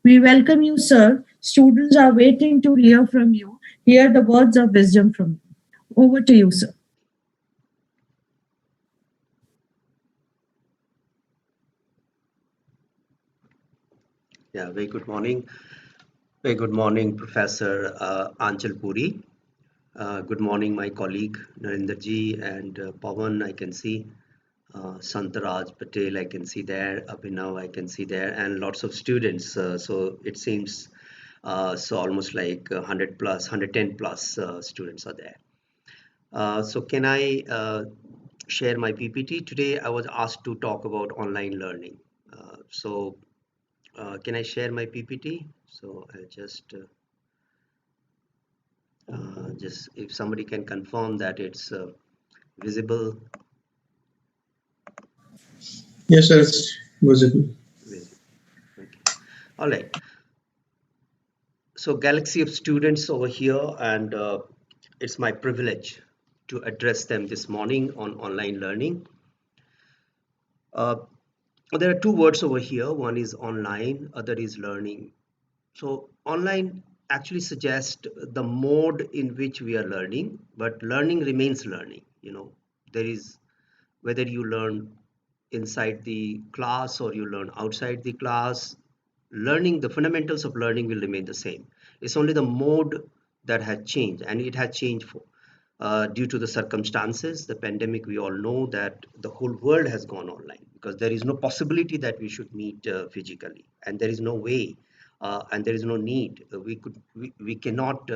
We welcome you, sir. Students are waiting to hear from you. Hear the words of wisdom from you. Over to you, sir. Yeah, very good morning. Very good morning, Professor Anchal Puri. Good morning, my colleague Narendra ji and Pawan, I can see. Santaraj Patel, I can see there. Abhinav, I can see there. And lots of students. So it seems so almost like 100 plus, 110 plus students are there. So can I share my PPT? Today I was asked to talk about online learning. Can I share my PPT? So I'll just if somebody can confirm that it's visible. Yes, sir, it's visible. Okay. All right. So galaxy of students over here, and it's my privilege to address them this morning on online learning. Uh, there are two words over here. One is online, other is learning. So online actually suggests the mode in which we are learning, but learning remains learning. There is whether you learn inside the class or you learn outside the class, learning, the fundamentals of learning will remain the same. It's only the mode that has changed, and it has changed due to the circumstances. The pandemic, we all know that the whole world has gone online because there is no possibility that we should meet physically, and there is no way, and there is no need. We cannot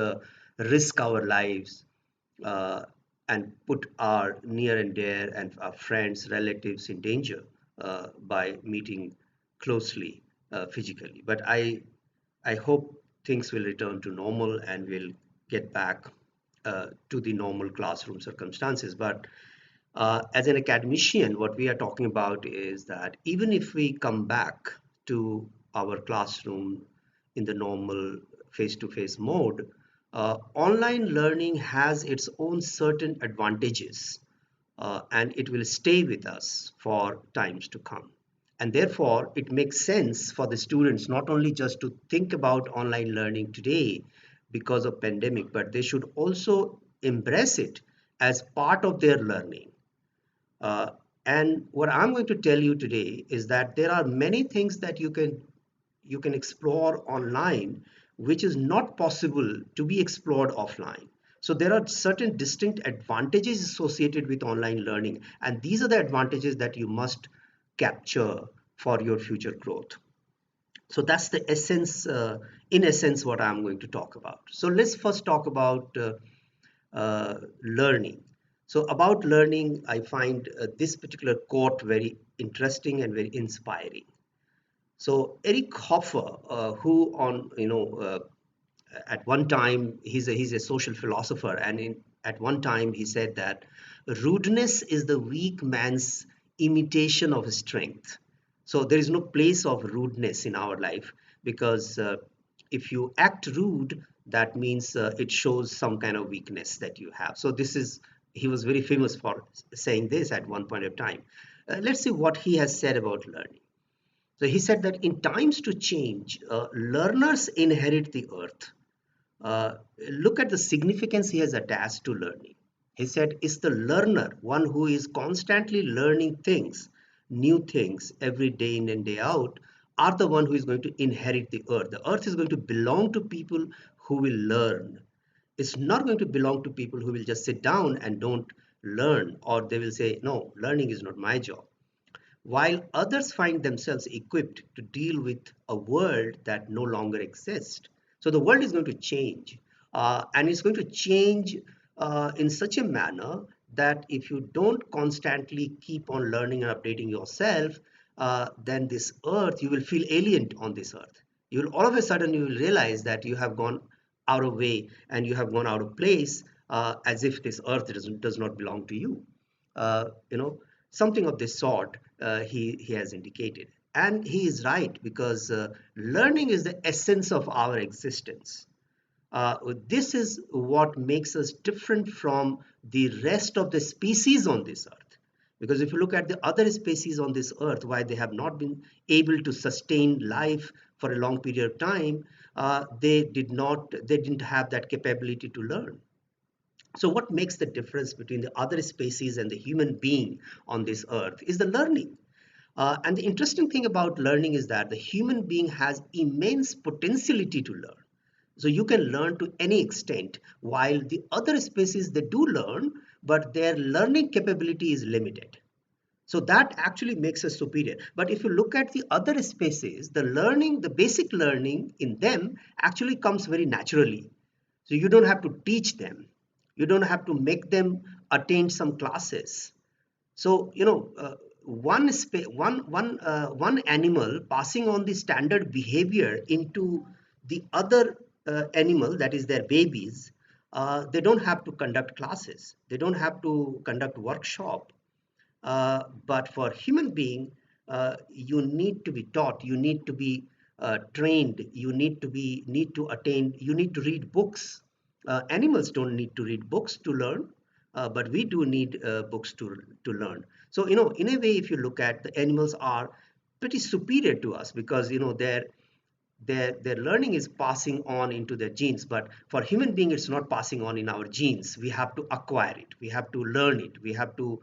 risk our lives uh, and put our near and dear and our friends, relatives in danger by meeting closely physically. But I hope things will return to normal and we'll get back to the normal classroom circumstances. But as an academician, what we are talking about is that even if we come back to our classroom in the normal face-to-face mode, online learning has its own certain advantages, and it will stay with us for times to come. And therefore, it makes sense for the students not only just to think about online learning today because of pandemic, but they should also embrace it as part of their learning. Uh, and what I'm going to tell you today is that there are many things that you can explore online, which is not possible to be explored offline. So there are certain distinct advantages associated with online learning, and these are the advantages that you must capture for your future growth. So that's the essence, in essence, what I'm going to talk about. So let's first talk about learning. So about learning, I find this particular quote very interesting and very inspiring. So Eric Hoffer, who on at one time he's a social philosopher, and at one time he said that rudeness is the weak man's imitation of strength. So there is no place of rudeness in our life because if you act rude, that means it shows some kind of weakness that you have. So this is he was very famous for saying this at one point of time. Let's see what he has said about learning. So he said that in times to change, learners inherit the earth. Uh, Look at the significance he has attached to learning. He said, "Is the learner one who is constantly learning things, new things every day in and day out, are the one who is going to inherit the earth. The earth is going to belong to people who will learn. It's not going to belong to people who will just sit down and don't learn, or they will say, no, learning is not my job, while others find themselves equipped to deal with a world that no longer exists." So the world is going to change, and it's going to change in such a manner that if you don't constantly keep on learning and updating yourself, then this earth, you will feel alien on this earth. You will all of a sudden you will realize that you have gone out of way and you have gone out of place, as if this earth does not belong to you. You know, something of this sort he has indicated. And he is right because learning is the essence of our existence. This is what makes us different from the rest of the species on this earth. Because if you look at the other species on this earth, why they have not been able to sustain life for a long period of time, they didn't have that capability to learn. So what makes the difference between the other species and the human being on this earth is the learning. And the interesting thing about learning is that the human being has immense potentiality to learn. So you can learn to any extent, while the other species they do learn, but their learning capability is limited. So that actually makes us superior. But if you look at the other species, the learning, the basic learning in them actually comes very naturally. So you don't have to teach them. You don't have to make them attend some classes. So, one animal passing on the standard behavior into the other animal, that is their babies, they don't have to conduct classes. They don't have to conduct workshop. But for human being, you need to be taught, you need to be trained, need to attain, you need to read books. Animals don't need to read books to learn, but we do need books to learn. So, in a way, if you look at, the animals are pretty superior to us, because their learning is passing on into their genes. But for human being, it's not passing on in our genes. We have to acquire it, we have to learn it, we have to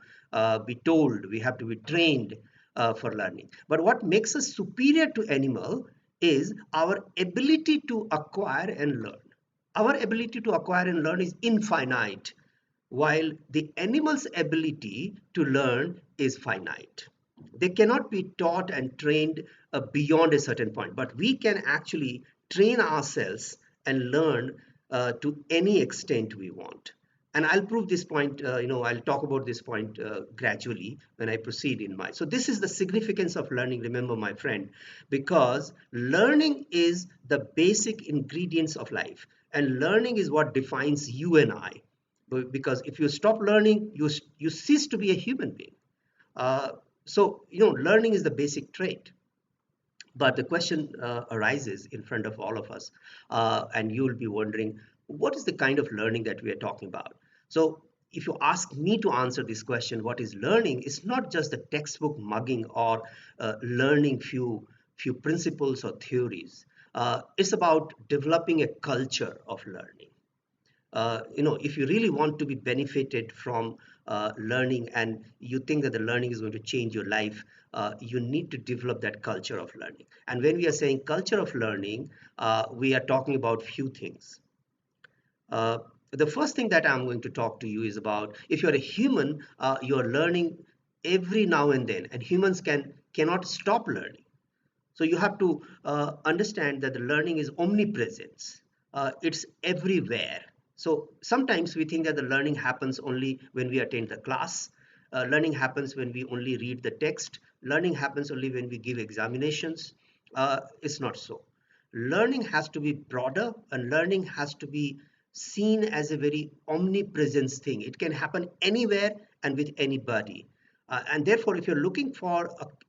be told, we have to be trained for learning. But what makes us superior to animal is our ability to acquire and learn. Our ability to acquire and learn is infinite, while the animal's ability to learn is finite. They cannot be taught and trained beyond a certain point, but we can actually train ourselves and learn to any extent we want. And I'll prove this point, I'll talk about this point gradually when I proceed in my. So, this is the significance of learning, remember, my friend, because learning is the basic ingredients of life, and learning is what defines you and I. Because if you stop learning, you cease to be a human being. Uh, so, learning is the basic trait. But the question arises in front of all of us, and you'll be wondering, what is the kind of learning that we are talking about? So, if you ask me to answer this question, what is learning? It's not just the textbook mugging or learning few principles or theories. It's about developing a culture of learning. If you really want to be benefited from learning, and you think that the learning is going to change your life, you need to develop that culture of learning. And when we are saying culture of learning, we are talking about few things. uh, the first thing that I'm going to talk to you is about, if you're a human, you're learning every now and then, and humans cannot stop learning. So you have to understand that the learning is omnipresence. It's everywhere. So sometimes we think that the learning happens only when we attend the class. Learning happens when we only read the text. Learning happens only when we give examinations. It's not so. Learning has to be broader, and learning has to be seen as a very omnipresence thing. It can happen anywhere and with anybody. And therefore, if you're looking for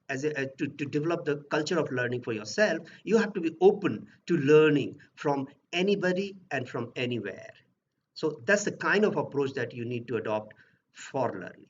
to develop the culture of learning for yourself, you have to be open to learning from anybody and from anywhere. So that's the kind of approach that you need to adopt for learning.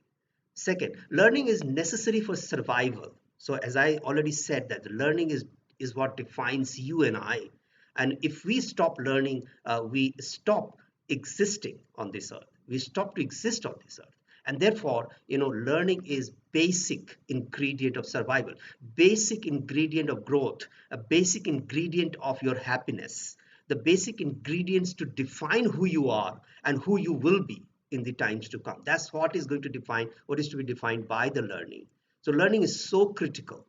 Second, learning is necessary for survival. So as I already said, that the learning is what defines you and I. And if we stop learning, we stop existing on this earth. We stop to exist on this earth. And therefore, learning is basic ingredient of survival, basic ingredient of growth, a basic ingredient of your happiness, the basic ingredients to define who you are and who you will be in the times to come. That's what is going to define what is to be defined by the learning. So learning is so critical.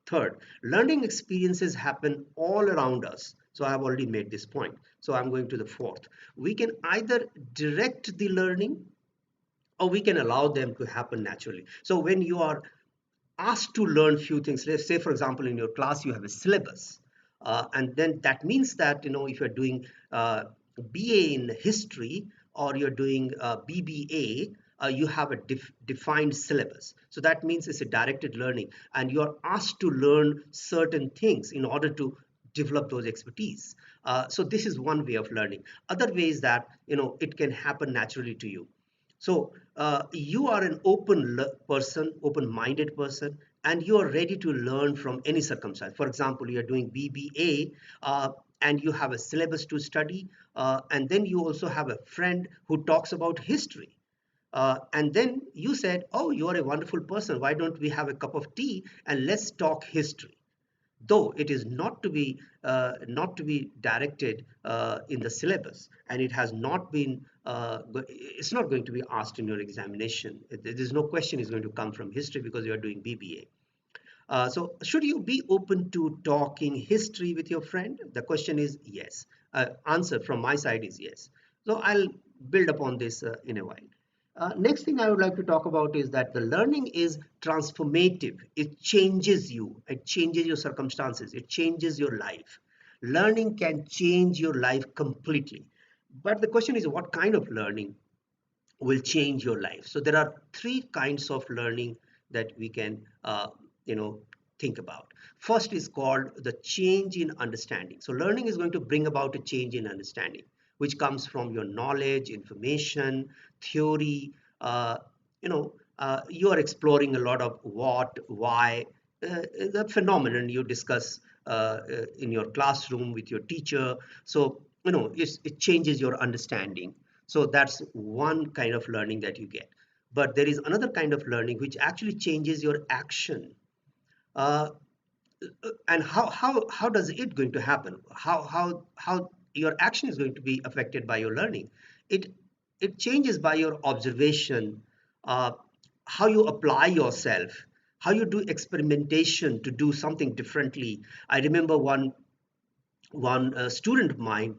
Third, learning experiences happen all around us. So I've already made this point. So I'm going to the fourth. We can either direct the learning, or we can allow them to happen naturally. So when you are asked to learn few things, let's say for example in your class you have a syllabus, and then that means that if you're doing BA in history, or you're doing BBA, you have a defined syllabus. So that means it's a directed learning, and you're asked to learn certain things in order to develop those expertise. So this is one way of learning. Other ways that it can happen naturally to you. So you are an person, open-minded person, and you are ready to learn from any circumstance. For example, you are doing BBA, and you have a syllabus to study, and then you also have a friend who talks about history. And then you said, "Oh, you are a wonderful person. Why don't we have a cup of tea and let's talk history?" Though it is not to be directed in the syllabus, and it has not been it's not going to be asked in your examination. There's no question is going to come from history because you are doing BBA. So should you be open to talking history with your friend? The question is yes. Answer from my side is yes. So I'll build upon this in a while. Next thing I would like to talk about is that the learning is transformative. It changes you. It changes your circumstances. It changes your life. Learning can change your life completely. But the question is, what kind of learning will change your life? So there are three kinds of learning that we can you know think about. First is called the change in understanding. So learning is going to bring about a change in understanding, which comes from your knowledge, information, theory. You are exploring a lot of what, why, the phenomenon you discuss in your classroom with your teacher. So it changes your understanding. So that's one kind of learning that you get. But there is another kind of learning which actually changes your action. Uh, and how does it going to happen? How your action is going to be affected by your learning? It it changes by your observation, uh, how you apply yourself, how you do experimentation to do something differently. I remember one student of mine,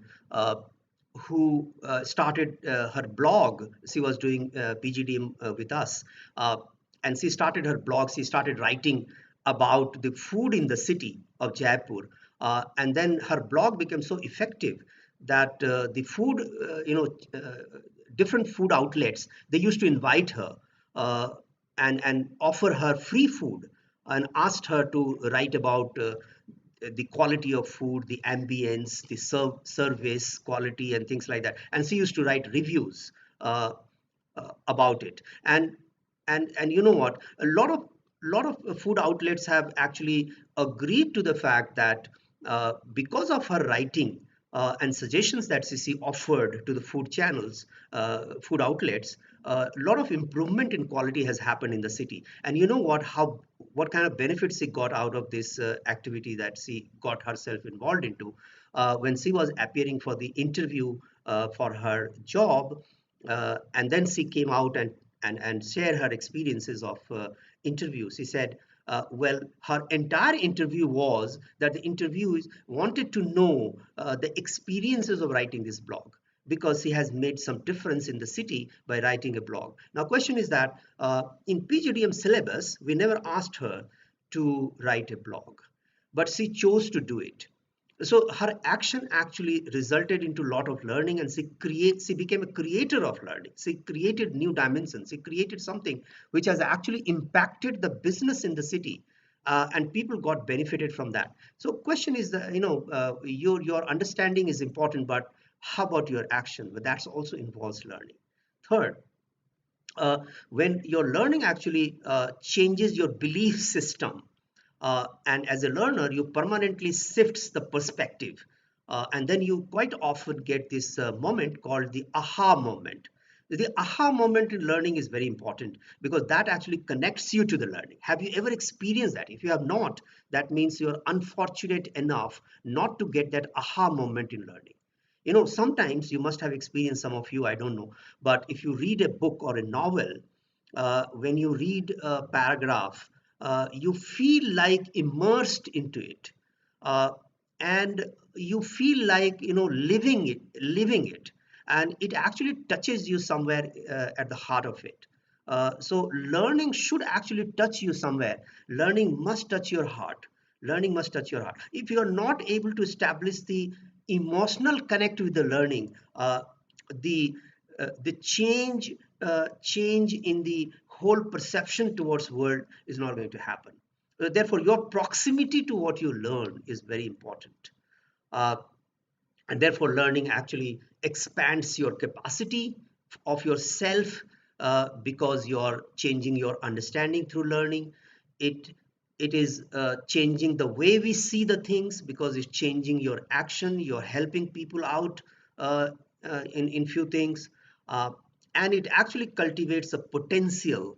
who started her blog. She was doing PGDM with us, uh, and she started her blog. She started writing about the food in the city of Jaipur, and then her blog became so effective that the food, different food outlets, they used to invite her uh, and offer her free food and asked her to write about the quality of food, the ambience, the service quality, and things like that. And she used to write reviews about it. And you know what? A lot of food outlets have actually agreed to the fact that because of her writing and suggestions that CC offered to the food channels, food outlets, a lot of improvement in quality has happened in the city. And you know what? What kind of benefits she got out of this activity that she got herself involved into when she was appearing for the interview for her job, and then she came out and shared her experiences of interviews. She said, well, her entire interview was that the interviewees wanted to know the experiences of writing this blog, because she has made some difference in the city by writing a blog. Now, question is that in PGDM syllabus, we never asked her to write a blog, but she chose to do it. So her action actually resulted into a lot of learning, and she became a creator of learning. She created new dimensions. She created something which has actually impacted the business in the city, and people got benefited from that. So question is that your understanding is important, but how about your action? But that's also involves learning. Third, uh, when your learning actually changes your belief system, and as a learner you permanently shifts the perspective, and then you quite often get this moment called the aha moment. The aha moment in learning is very important because that actually connects you to the learning. Have you ever experienced that? If you have not, that means you're unfortunate enough not to get that aha moment in learning. Sometimes you must have experienced, some of you, I don't know, but if you read a book or a novel, when you read a paragraph, you feel like immersed into it, uh, and you feel like living it, and it actually touches you somewhere at the heart of it. So learning should actually touch you somewhere. Learning must touch your heart. Learning must touch your heart. If you are not able to establish the emotional connect with the learning, the change in the whole perception towards world is not going to happen. Therefore, your proximity to what you learn is very important. Uh, and therefore learning actually expands your capacity of yourself, because you're changing your understanding through learning. It it is changing the way we see the things, because it's changing your action, you're helping people out uh, in few things, uh, and it actually cultivates a potential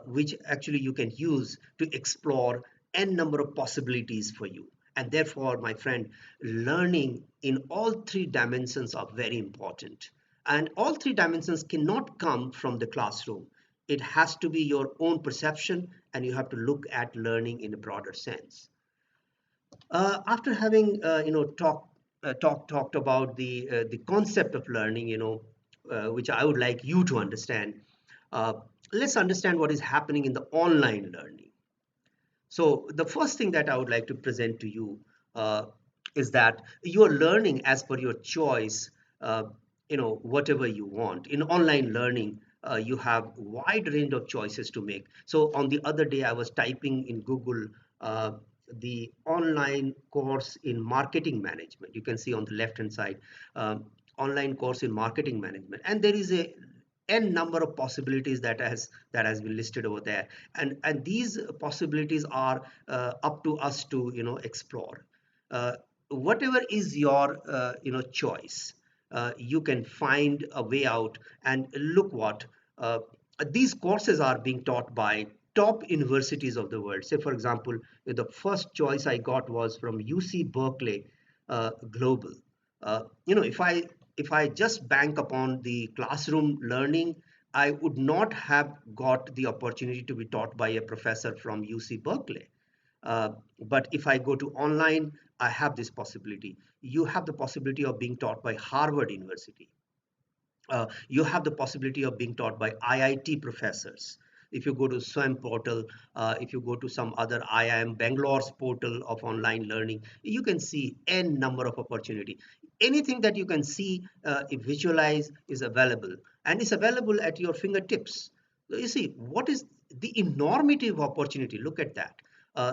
which actually you can use to explore n number of possibilities for you. And therefore, my friend, learning in all three dimensions are very important, and all three dimensions cannot come from the classroom. It has to be your own perception, and you have to look at learning in a broader sense. After having talked about the concept of learning, which I would like you to understand, uh, let's understand what is happening in the online learning. So the first thing that I would like to present to you uh, is that you're learning as per your choice, whatever you want. In online learning, you have wide range of choices to make. So on the other day, I was typing in Google uh, the online course in marketing management. You can see on the left hand side, online course in marketing management, and there is a n number of possibilities that has been listed over there, and these possibilities are up to us to explore. uh, Whatever is your choice, you can find a way out. And look what, these courses are being taught by top universities of the world. Say for example, the first choice I got was from UC Berkeley Global. If I just bank upon the classroom learning, I would not have got the opportunity to be taught by a professor from UC Berkeley. Uh, but if I go to online, I have this possibility. You have the possibility of being taught by Harvard University. You have the possibility of being taught by IIT professors. If you go to SWAM portal, if you go to some other IIM Bangalore's portal of online learning, you can see n number of opportunity. Anything that you can see, visualize, is available, and is available at your fingertips. So you see what is the enormity of opportunity. Look at that.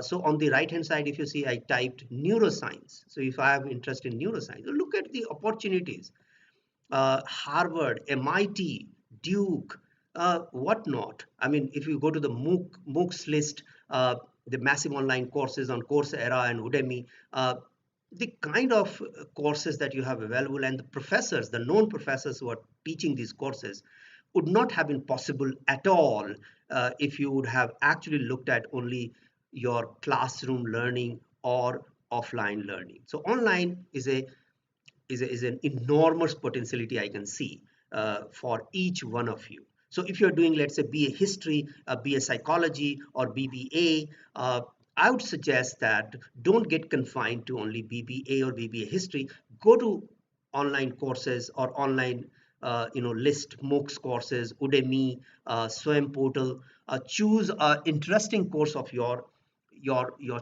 So on the right hand side, if you see, I typed neuroscience. So if I have interest in neuroscience, look at the opportunities. Harvard, MIT, Duke, whatnot. I mean, if you go to the MOOCs list, the massive online courses on Coursera and Udemy, the kind of courses that you have available, and the professors, the known professors who are teaching these courses, would not have been possible at all if you would have actually looked at only your classroom learning or offline learning. So online is an enormous potentiality I can see for each one of you. So if you're doing, let's say, BA history, BA psychology, or BBA, I would suggest that don't get confined to only BBA or BBA history. Go to online courses or online list MOOCs courses, Udemy, SWAM portal. Choose an interesting course of your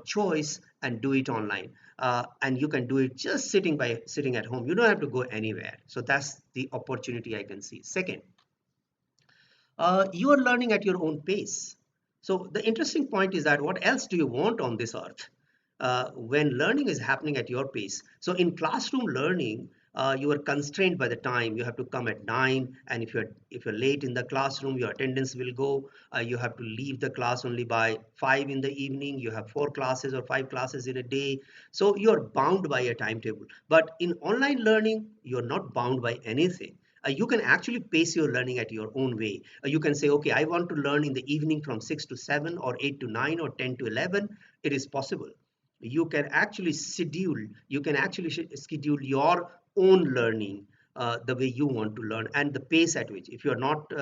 choice and do it online. And you can do it just sitting at home. You don't have to go anywhere. So that's the opportunity I can see. Second, you are learning at your own pace. So the interesting point is that what else do you want on this earth when learning is happening at your pace? So in classroom learning, you are constrained by the time. You have to come at 9, and if you're late in the classroom, your attendance will go. You have to leave the class only by 5 in the evening. You have 4 classes or 5 classes in a day. So you're bound by a timetable. But in online learning, you're not bound by anything. You can actually pace your learning at your own way. You can say, okay, I want to learn in the evening from 6 to 7 or 8 to 9 or 10 to 11. It is possible. You can actually schedule your own learning the way you want to learn, and the pace at which. If you're not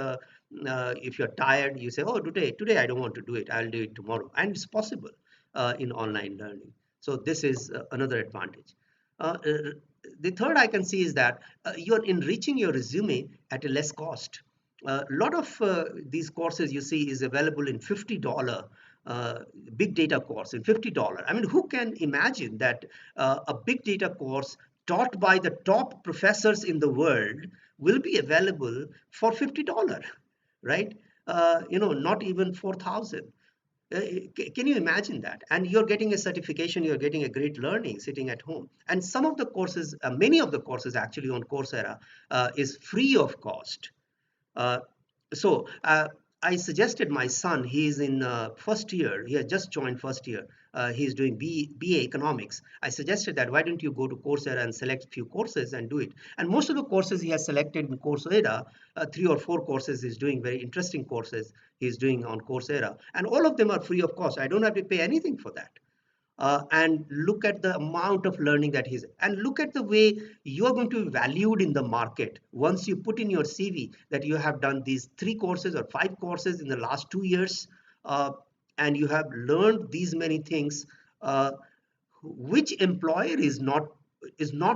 if you're tired, you say, oh, today I don't want to do it, I'll do it tomorrow. And it's possible in online learning. So this is another advantage. The third I can see is that you're enriching your resume at a less cost. A lot of these courses you see is available in $50 uh, big data course in $50. I mean, who can imagine that a big data course taught by the top professors in the world will be available for $50, right? Not even 4,000. Can you imagine that? And you're getting a certification, you're getting a great learning sitting at home. And some of the courses, many of the courses actually on Coursera is free of cost. Uh, so I suggested my son, he's in first year, he has just joined first year, he's doing BA economics. I suggested that why don't you go to Coursera and select few courses and do it. And most of the courses he has selected in Coursera, 3 or 4 courses he's doing, very interesting courses he's doing on Coursera. And all of them are free of cost. I don't have to pay anything for that. And look at the amount of learning that he's, and look at the way you are going to be valued in the market once you put in your CV that you have done these 3 courses or 5 courses in the last 2 years, uh, and you have learned these many things. Which employer is not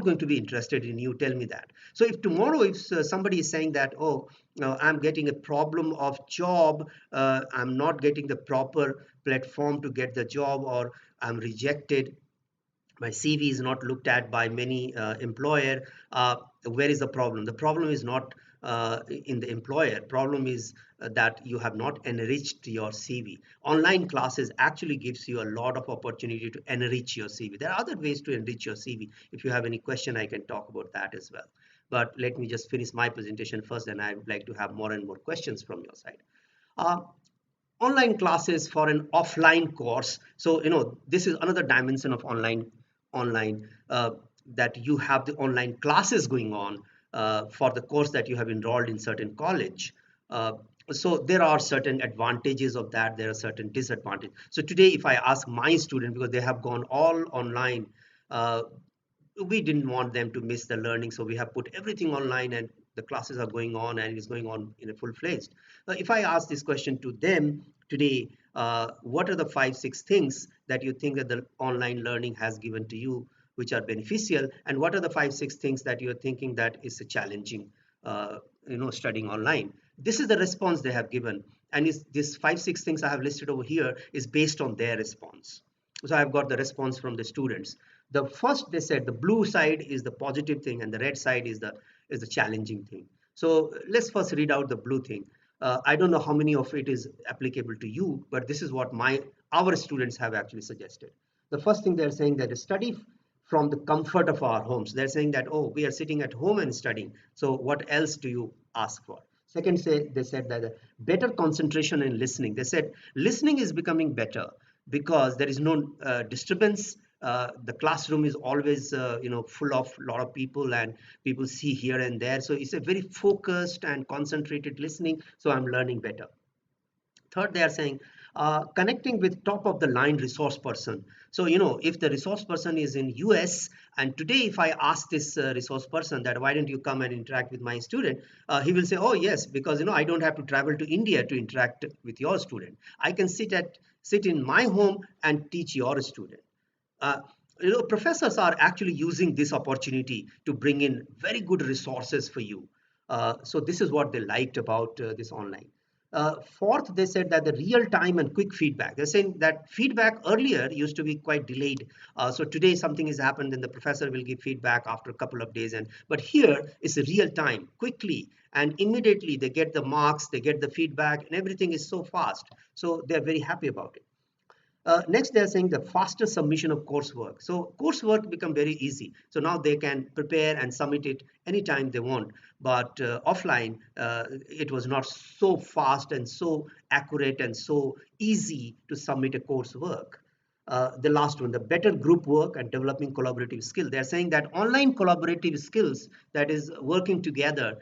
going to be interested in you? Tell me that. So if tomorrow, if somebody is saying that, oh, I'm getting a problem of job, I'm not getting the proper platform to get the job, or I'm rejected, my CV is not looked at by many employer. Where is the problem? The problem is not in the employer. Problem is that you have not enriched your CV. Online classes actually gives you a lot of opportunity to enrich your CV. There are other ways to enrich your CV. If you have any question, I can talk about that as well. But let me just finish my presentation first, and I would like to have more and more questions from your side. Uh, Online classes for an offline course. So this is another dimension of online that you have the online classes going on for the course that you have enrolled in certain college. uh, so there are certain advantages of that, there are certain disadvantages. So today if I ask my student, because they have gone all online, uh, we didn't want them to miss the learning, so we have put everything online, and the classes are going on, and it's going on in a full-fledged. If I ask this question to them today, what are the 5 6 things that you think that the online learning has given to you which are beneficial, and what are the 5 6 things that you're thinking that is a challenging, uh, studying online? This is the response they have given, and is this 5 6 things I have listed over here is based on their response. So I've got the response from the students. The first, they said the blue side is the positive thing, and the red side is the challenging thing. So let's first read out the blue thing. I don't know how many of it is applicable to you, but this is what our students have actually suggested. The first thing they're saying that study from the comfort of our homes. They're saying that, oh, we are sitting at home and studying. So what else do you ask for? Second, they said that better concentration and listening. They said listening is becoming better because there is no disturbance. The classroom is always full of a lot of people, and people see here and there. So it's a very focused and concentrated listening. So I'm learning better. Third, they are saying connecting with top of the line resource person. So if the resource person is in US, and today if I ask this resource person that why don't you come and interact with my student, he will say, oh yes, because I don't have to travel to India to interact with your student. I can sit in my home and teach your student. uh, Professors are actually using this opportunity to bring in very good resources for you. So this is what they liked about this online. Fourth, they said that the real time and quick feedback. They're saying that feedback earlier used to be quite delayed. So today something has happened, then the professor will give feedback after a couple of days. But here it's a real time, quickly, and immediately they get the marks, they get the feedback, and everything is so fast. So they're very happy about it. Next, they're saying the faster submission of coursework. So coursework become very easy. So now they can prepare and submit it anytime they want. But offline, it was not so fast and so accurate and so easy to submit a coursework. The last one, the better group work and developing collaborative skill. They're saying that online collaborative skills, that is working together,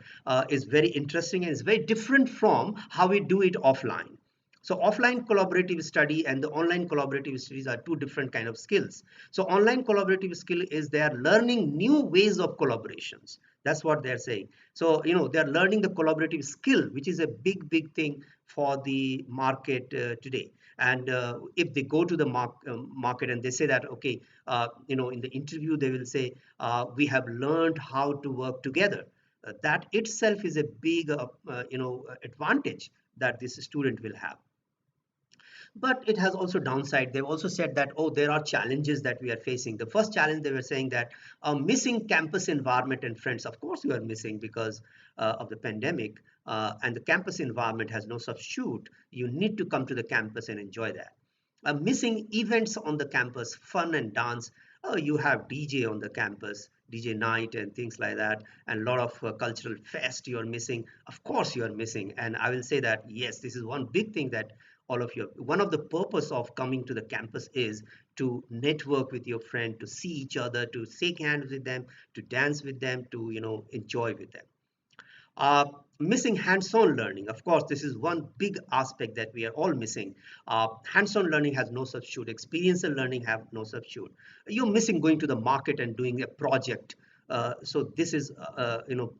is very interesting and is very different from how we do it offline. So offline collaborative study and the online collaborative studies are two different kind of skills. So online collaborative skill is they are learning new ways of collaborations. That's what they're saying. So they're learning the collaborative skill, which is a big thing for the market today. And if they go to the market and they say that, okay, in the interview they will say, we have learned how to work together. That itself is a big advantage that this student will have. But it has also downside. They've also said that, oh, there are challenges that we are facing. The first challenge, they were saying that missing campus environment and friends. Of course you are missing because of the pandemic, and the campus environment has no substitute. You need to come to the campus and enjoy that. Missing events on the campus, fun and dance. Oh, you have DJ on the campus, DJ night and things like that, and a lot of cultural fest you are missing. Of course, you are missing. And I will say that, yes, this is one big thing that all of you, one of the purpose of coming to the campus is to network with your friend, to see each other, to shake hands with them, to dance with them, to, enjoy with them. uh, Missing hands-on learning. Of course, this is one big aspect that we are all missing. Hands-on learning has no substitute. Experiential learning have no substitute. You're missing going to the market and doing a project. So this is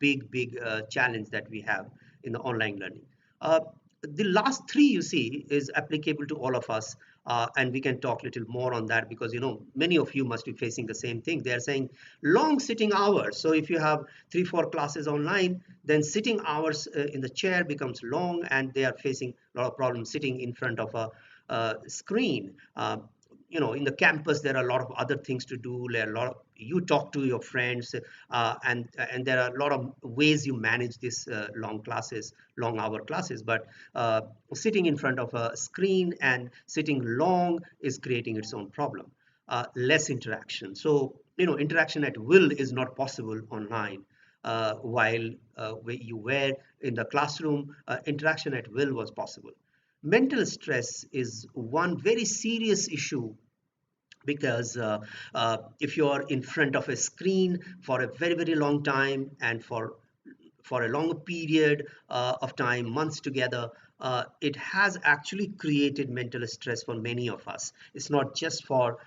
big challenge that we have in the online learning. Uh, the last three you see is applicable to all of us, and we can talk a little more on that because many of you must be facing the same thing. They are saying long sitting hours. So if you have 3-4 classes online, then sitting hours in the chair becomes long, and they are facing a lot of problems sitting in front of a screen. In the campus there are a lot of other things to do. There are a lot of, you talk to your friends, and there are a lot of ways you manage this long hour classes, but uh, sitting in front of a screen and sitting long is creating its own problem. Less interaction. So interaction at will is not possible online, while you were in the classroom, interaction at will was possible. Mental stress is one very serious issue because if you are in front of a screen for a very long time and for a long period of time, months together, it has actually created mental stress for many of us. It's not just for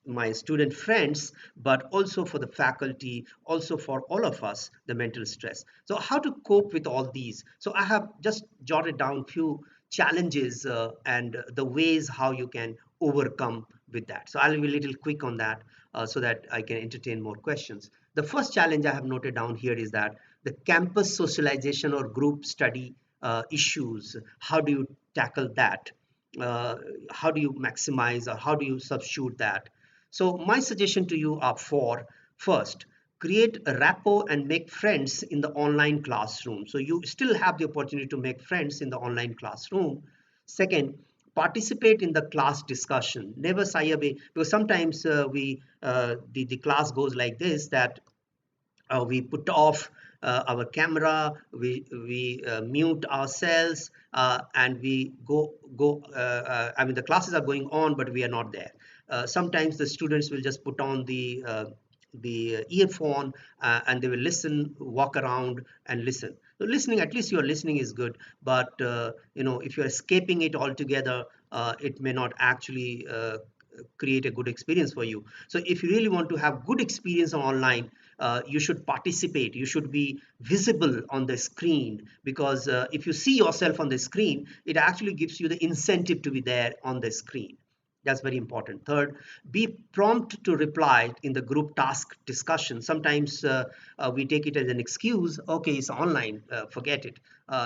my student friends, but also for the faculty, also for all of us, the mental stress. So how to cope with all these? So I have just jotted down few challenges and the ways how you can overcome with that. So I'll be a little quick on that so that I can entertain more questions. The first challenge I have noted down here is that the campus socialization or group study issues. How do you tackle that? Uh, how do you maximize or how do you substitute that? So my suggestion to you are four. First, create a rapport and make friends in the online classroom. So you still have the opportunity to make friends in the online classroom. Second, participate in the class discussion. Never shy away, because sometimes the class goes like this, that we put off our camera, we mute ourselves, and we go. I mean, the classes are going on, but we are not there. Sometimes the students will just put on the earphone, and they will listen, walk around, and listen. So listening, at least your listening is good, but if you're escaping it altogether, it may not actually create a good experience for you. So if you really want to have good experience online, you should participate. You should be visible on the screen, because if you see yourself on the screen, it actually gives you the incentive to be there on the screen. That's very important. Third, be prompt to reply in the group task discussion. Sometimes we take it as an excuse. Okay, it's online, forget it.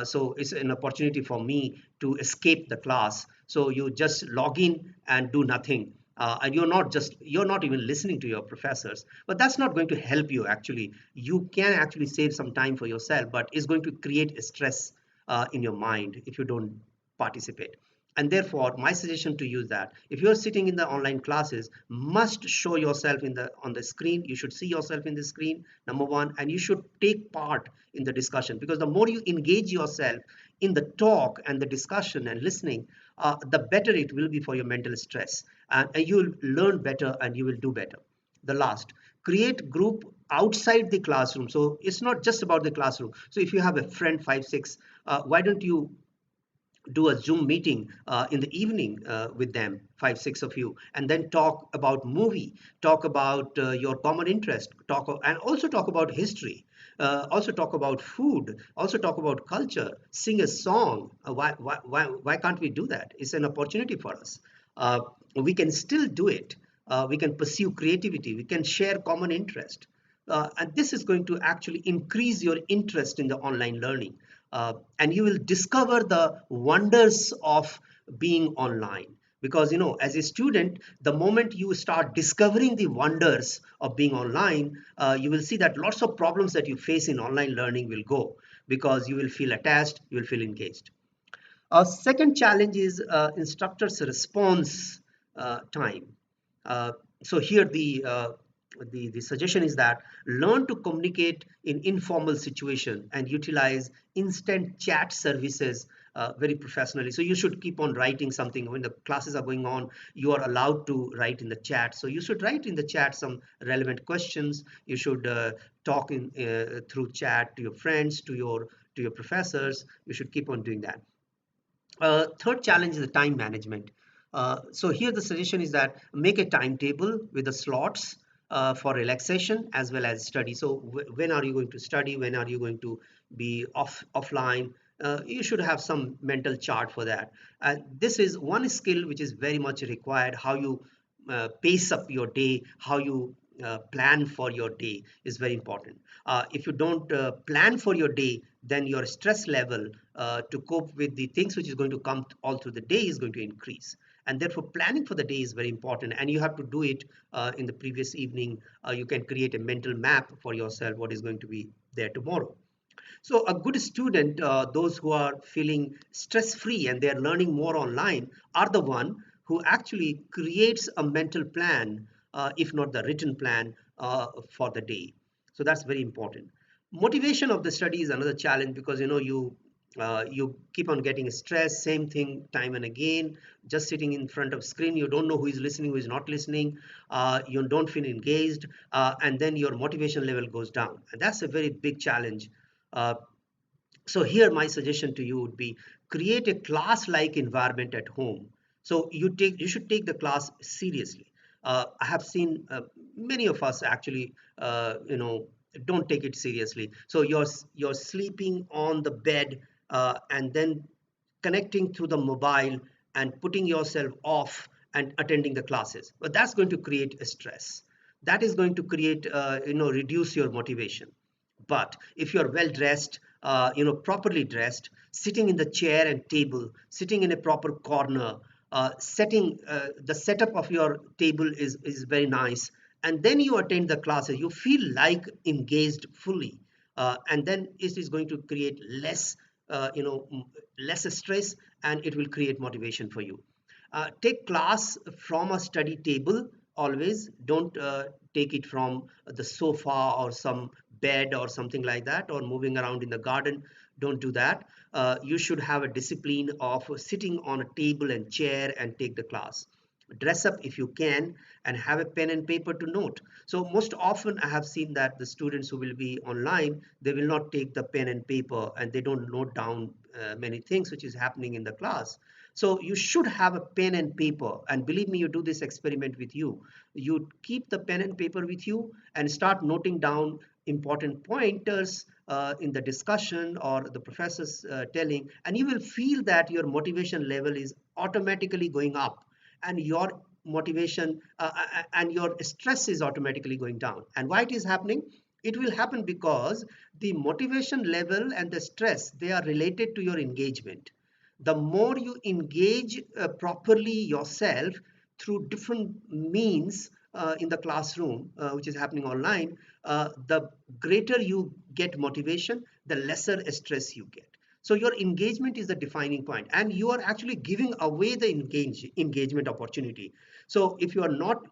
So it's an opportunity for me to escape the class. So you just log in and do nothing. And you're not even listening to your professors, but that's not going to help you. Actually, you can actually save some time for yourself, but it's going to create a stress in your mind if you don't participate. And therefore my suggestion to you is that if you're sitting in the online classes, must show yourself on the screen. You should see yourself in the screen, number one, and you should take part in the discussion, because the more you engage yourself in the talk and the discussion and listening, the better it will be for your mental stress, and you'll learn better and you will do better. The last, create group outside the classroom. So it's not just about the classroom. So if you have a friend, 5 6, why don't you do a Zoom meeting in the evening with them, 5 6 of you, and then talk about movie, talk about your common interest, and also talk about history, also talk about food, also talk about culture, sing a song. Why can't we do that? It's an opportunity for us. uh, we can still do it. We can pursue creativity, we can share common interest, and this is going to actually increase your interest in the online learning, and you will discover the wonders of being online. Because as a student, the moment you start discovering the wonders of being online, you will see that lots of problems that you face in online learning will go, because you will feel attached, you will feel engaged. Second challenge is instructor's response time. Uh, so here the the suggestion is that learn to communicate in informal situation and utilize instant chat services very professionally. So you should keep on writing something when the classes are going on. You are allowed to write in the chat, so you should write in the chat some relevant questions. You should talk in through chat to your friends, to your professors. You should keep on doing that. Third challenge is the time management. So here the suggestion is that make a timetable with the slots for relaxation as well as study. So when are you going to study? When are you going to be offline? You should have some mental chart for that. This is one skill which is very much required. How you pace up your day, how you plan for your day is very important. If you don't plan for your day, then your stress level to cope with the things which is going to come all through the day is going to increase. And therefore, planning for the day is very important. And you have to do it in the previous evening. You can create a mental map for yourself, what is going to be there tomorrow. So a good student, those who are feeling stress-free and they are learning more online, are the one who actually creates a mental plan, if not the written plan, for the day. So that's very important. Motivation of the study is another challenge, because you keep on getting stressed, same thing time and again, just sitting in front of screen. You don't know who is listening, who is not listening. You don't feel engaged, and then your motivation level goes down, and that's a very big challenge. uh, so here my suggestion to you would be create a class-like environment at home. So you should take the class seriously. I have seen many of us actually don't take it seriously. So you're sleeping on the bed, and then connecting through the mobile and putting yourself off and attending the classes. But that's going to create a stress. That is going to create reduce your motivation. But if you're well dressed, properly dressed, sitting in the chair and table, sitting in a proper corner, setting the setup of your table is very nice, and then you attend the classes, you feel like engaged fully, and then it is going to create less, less stress, and it will create motivation for you. Take class from a study table always. Don't take it from the sofa or some bed or something like that, or moving around in the garden. Don't do that. You should have a discipline of sitting on a table and chair and take the class. Dress up if you can, and have a pen and paper to note. So most often I have seen that the students who will be online, they will not take the pen and paper, and they don't note down many things which is happening in the class. So you should have a pen and paper, and believe me, you do this experiment with you. You keep the pen and paper with you and start noting down important pointers in the discussion or the professors telling, and you will feel that your motivation level is automatically going up, and your motivation and your stress is automatically going down. And why it is happening? It will happen because the motivation level and the stress, they are related to your engagement. The more you engage properly yourself through different means in the classroom, which is happening online, the greater you get motivation, the lesser stress you get. So your engagement is the defining point, and you are actually giving away the engagement opportunity. So if you are not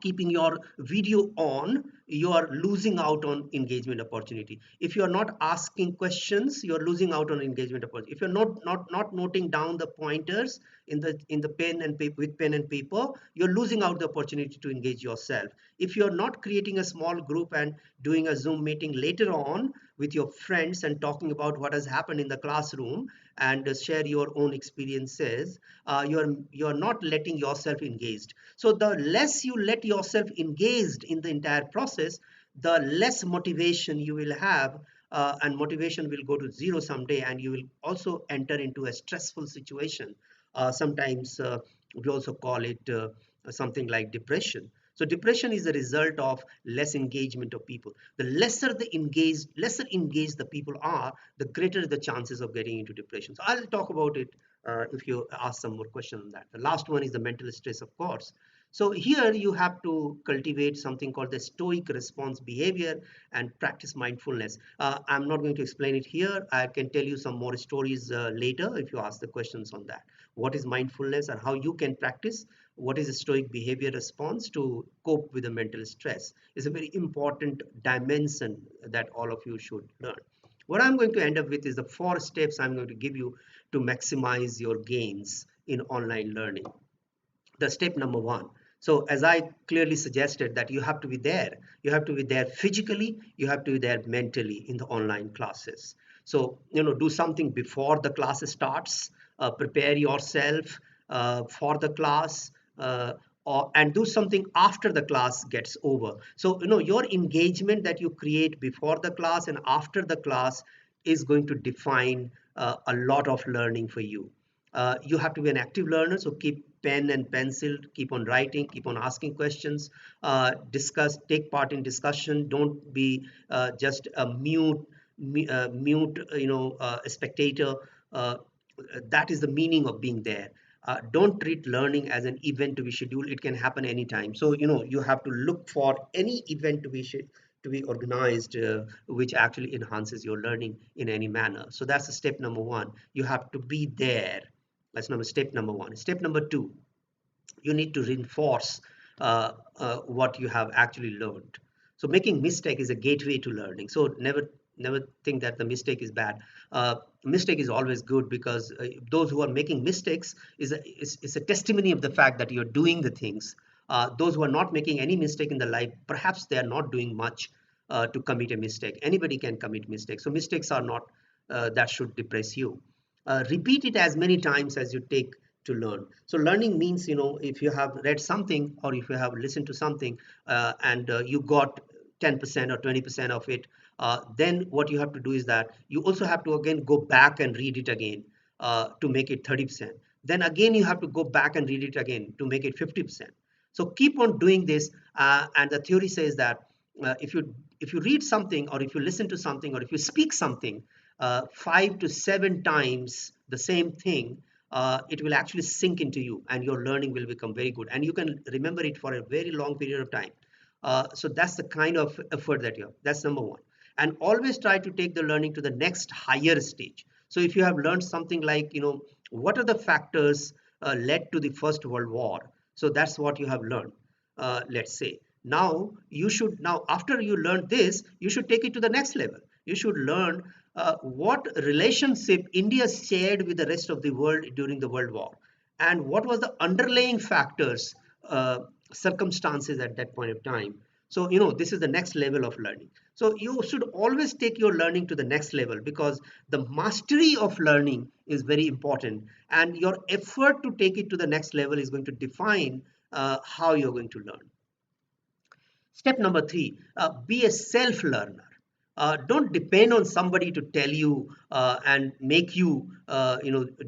keeping your video on, you are losing out on engagement opportunity. If you are not asking questions, you are losing out on engagement opportunity. If you're not noting down the pointers in the pen and paper, with pen and paper, you're losing out the opportunity to engage yourself. If you're not creating a small group and doing a Zoom meeting later on with your friends and talking about what has happened in the classroom, and share your own experiences, you're not letting yourself engaged. So the less you let yourself engaged in the entire process, the less motivation you will have, and motivation will go to zero someday, and you will also enter into a stressful situation. Sometimes we also call it something like depression. So depression is a result of less engagement of people. The lesser engaged the people are, the greater the chances of getting into depression. So I'll talk about it if you ask some more question on that. The last one is the mental stress, of course. So here you have to cultivate something called the stoic response behavior and practice mindfulness. I'm not going to explain it here. I can tell you some more stories later if you ask the questions on that. What is mindfulness and how you can practice? what is a stoic behavior response to cope with the mental stress is a very important dimension that all of you should learn. What I'm going to end up with is the 4 steps I'm going to give you to maximize your gains in online learning. The step number one. So as I clearly suggested, that you have to be there. You have to be there physically, you have to be there mentally in the online classes. So, do something before the class starts, prepare yourself for the class, and do something after the class gets over. So, your engagement that you create before the class and after the class is going to define a lot of learning for you. You have to be an active learner, so keep pen and pencil, keep on writing, keep on asking questions, discuss, take part in discussion. Don't be just a mute, a spectator. Uh, that is the meaning of being there. Don't treat learning as an event to be scheduled. It can happen anytime. So you have to look for any event to be organized, which actually enhances your learning in any manner. So that's the step number one. You have to be there. That's step number one. Step number two, you need to reinforce what you have actually learned. So making mistake is a gateway to learning. So never think that the mistake is bad. Mistake is always good, because those who are making mistakes is a testimony of the fact that you're doing the things. Those who are not making any mistake in their life, perhaps they are not doing much to commit a mistake. Anybody can commit mistakes. So mistakes are not that should depress you. Repeat it as many times as you take to learn. So learning means, if you have read something or if you have listened to something, and you got 10% or 20% of it, then what you have to do is that you also have to again go back and read it again to make it 30%. Then again you have to go back and read it again to make it 50%. So keep on doing this, and the theory says that if you read something, or if you listen to something, or if you speak something 5 to 7 times the same thing, it will actually sink into you, and your learning will become very good, and you can remember it for a very long period of time. So that's the kind of effort that you have. That's number one. And always try to take the learning to the next higher stage. So if you have learned something like, what are the factors led to the First World War? So that's what you have learned. Let's say now after you learn this, you should take it to the next level. You should learn what relationship India shared with the rest of the world during the World War, and what was the underlying factors, circumstances at that point of time. So this is the next level of learning. So you should always take your learning to the next level, because the mastery of learning is very important, and your effort to take it to the next level is going to define how you're going to learn. Step number three, be a self-learner. Don't depend on somebody to tell you and make you,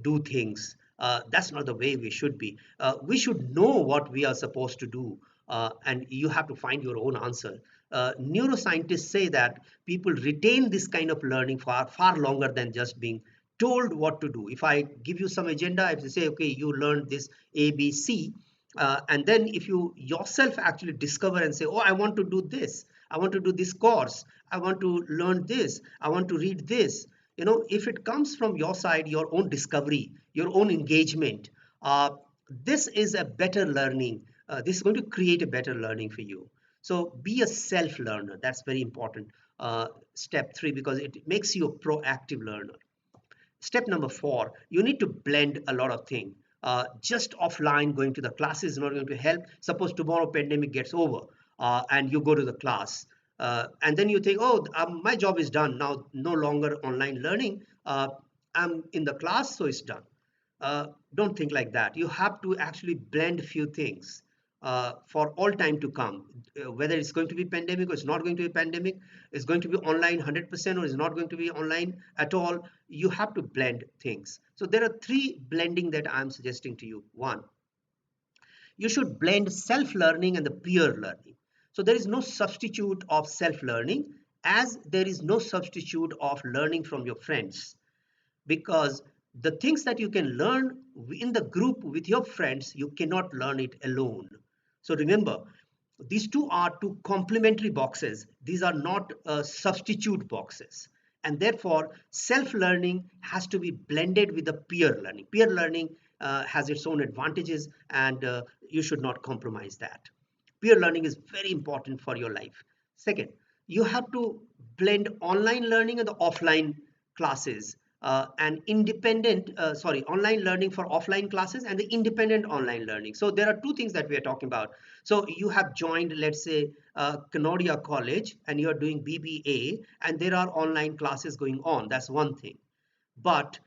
do things. That's not the way we should be. We should know what we are supposed to do, and you have to find your own answer. Neuroscientists say that people retain this kind of learning far longer than just being told what to do. If I give you some agenda, if you say, okay, you learned this ABC, and then if you yourself actually discover and say, oh, I want to do this, I want to do this course, I want to learn this, I want to read this, if it comes from your side, your own discovery, your own engagement, this is a better learning. This is going to create a better learning for you. So be a self learner. That's very important. Step three, because it makes you a proactive learner. Step number four, you need to blend a lot of things. Just offline going to the class is not going to help. Suppose tomorrow pandemic gets over, and you go to the class, and then you think, oh, my job is done now, no longer online learning. I'm in the class, so it's done. Don't think like that. You have to actually blend few things for all time to come. Whether it's going to be pandemic or it's not going to be pandemic, it's going to be online 100% or it's not going to be online at all. You have to blend things. So there are three blending that I'm suggesting to you. One, you should blend self-learning and the peer learning. So there is no substitute of self-learning, as there is no substitute of learning from your friends, because the things that you can learn in the group with your friends, you cannot learn it alone. So remember, these two are two complementary boxes. These are not substitute boxes. And therefore, self-learning has to be blended with the peer learning. Peer learning has its own advantages, and you should not compromise that. Peer learning is very important for your life. Second, you have to blend online learning and the offline classes, and online learning for offline classes and the independent online learning. So there are two things that we are talking about. So you have joined, let's say, Cannodia College, and you're doing BBA, and there are online classes going on. That's one thing. But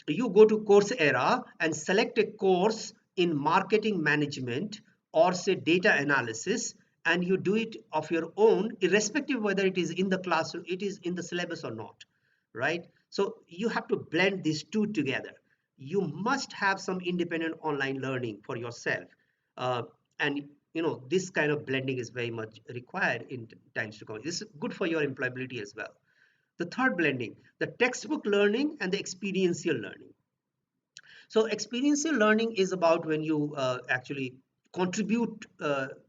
you go to Coursera and select a course in marketing management or say data analysis, and you do it of your own, irrespective whether it is in the class or it is in the syllabus or not, right? So you have to blend these two together. You must have some independent online learning for yourself, uh, and this kind of blending is very much required in times to come. This is good for your employability as well. The third blending, the textbook learning and the experiential learning. So experiential learning is about when you actually contribute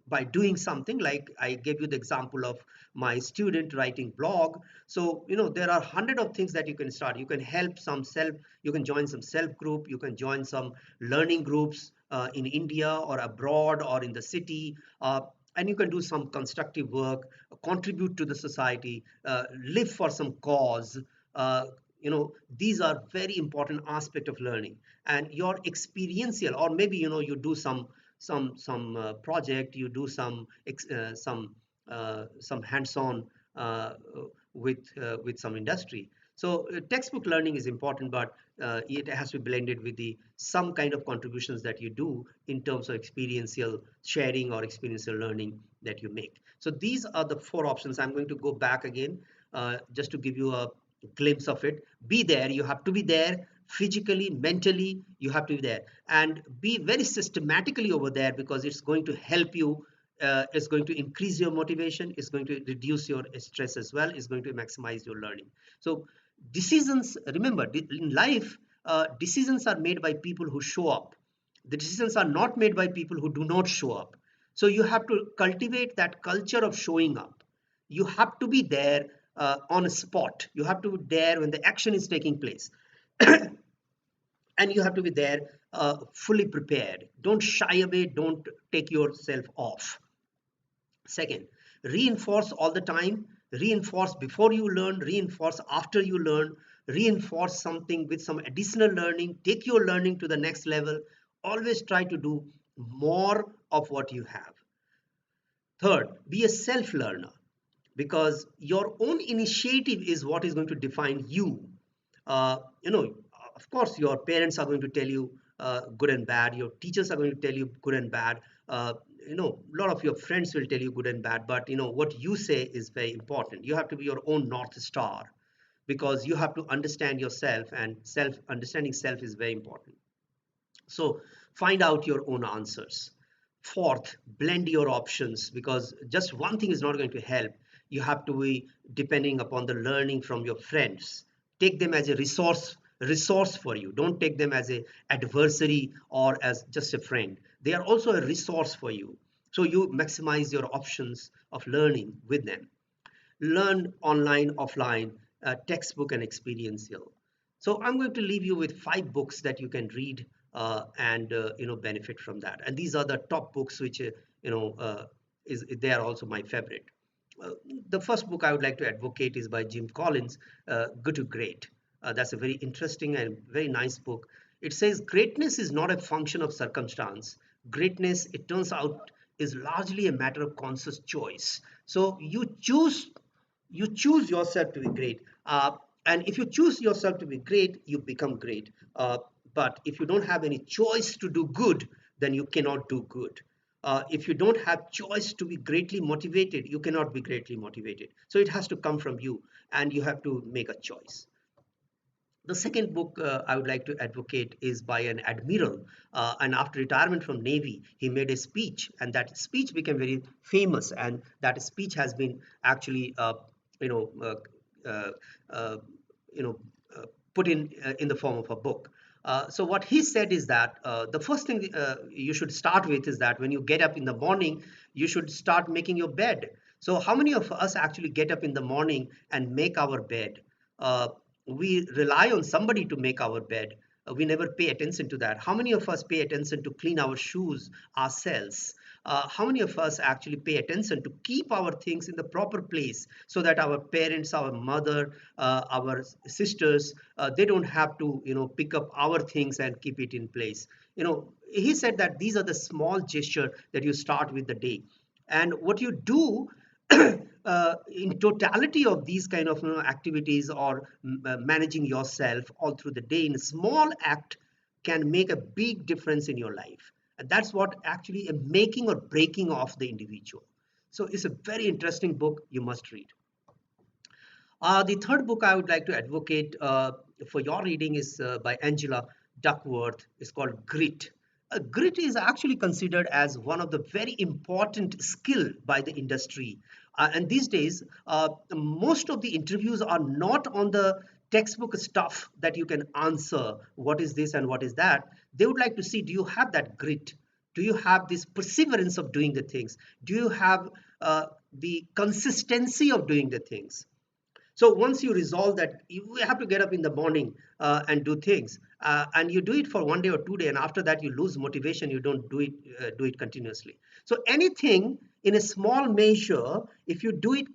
by doing something. Like I gave you the example of my student writing blog. So there are hundred of things that you can start. You can help some self, you can join some self group, you can join some learning groups in India or abroad or in the city, and you can do some constructive work, contribute to the society, live for some cause. uh, these are very important aspect of learning. And your experiential, or maybe you do some project, you do some hands-on uh, with some industry. So textbook learning is important, but it has to be blended with the some kind of contributions that you do in terms of experiential sharing or experiential learning that you make. So these are the four options. I'm going to go back again, just to give you a glimpse of it. Be there, you have to be there physically, mentally, you have to be there, and be very systematically over there, because it's going to help you. It's going to increase your motivation, it's going to reduce your stress as well, it's going to maximize your learning. So decisions, remember, in life, decisions are made by people who show up. The decisions are not made by people who do not show up. So you have to cultivate that culture of showing up. You have to be there on a spot. You have to be there when the action is taking place. And you have to be there fully prepared. Don't shy away, don't take yourself off. Second, reinforce all the time. Reinforce before you learn, reinforce after you learn, reinforce something with some additional learning. Take your learning to the next level. Always try to do more of what you have. Third, be a self learner, because your own initiative is what is going to define you. Of course, your parents are going to tell you good and bad. Your teachers are going to tell you good and bad. A lot of your friends will tell you good and bad. But what you say is very important. You have to be your own North Star, because you have to understand yourself, and understanding self is very important. So find out your own answers. Fourth, blend your options, because just one thing is not going to help. You have to be depending upon the learning from your friends. Take them as a resource for you. Don't take them as a adversary or as just a friend. They are also a resource for you. So you maximize your options of learning with them. Learn online, offline, textbook and experiential. So I'm going to leave you with 5 books that you can read and benefit from that. And these are the top books which you know uh, is they are also my favorite. Uh, the first book I would like to advocate is by Jim Collins, Good to Great. That's a very interesting and very nice book. It says greatness is not a function of circumstance. Greatness, it turns out, is largely a matter of conscious choice. So you choose yourself to be great, and if you choose yourself to be great, you become great. But if you don't have any choice to do good, then you cannot do good. If you don't have choice to be greatly motivated, you cannot be greatly motivated. So it has to come from you, and you have to make a choice. The second book I would like to advocate is by an admiral, and after retirement from Navy, he made a speech, and that speech became very famous. And that speech has been actually, you know, uh, uh, you know, put in the form of a book. So what he said is that the first thing you should start with is that when you get up in the morning, you should start making your bed. So how many of us actually get up in the morning and make our bed? Uh, we rely on somebody to make our bed. We never pay attention to that. How many of us pay attention to clean our shoes ourselves? How many of us actually pay attention to keep our things in the proper place so that our parents, our mother, our sisters, they don't have to, pick up our things and keep it in place. He said that these are the small gesture that you start with the day, and what you do in totality of these kind of activities, or managing yourself all through the day in a small act, can make a big difference in your life. And that's what actually a making or breaking of the individual. So it's a very interesting book, you must read. The third book I would like to advocate for your reading is by Angela Duckworth. It's called Grit. Grit is actually considered as one of the very important skill by the industry. And these days, most of the interviews are not on the textbook stuff that you can answer what is this and what is that. They would like to see, do you have that grit? Do you have this perseverance of doing the things? Do you have the consistency of doing the things? So once you resolve that, you have to get up in the morning and do things, and you do it for 1 day or 2 day, and after that you lose motivation. You don't do it continuously. So anything in a small measure, if you do it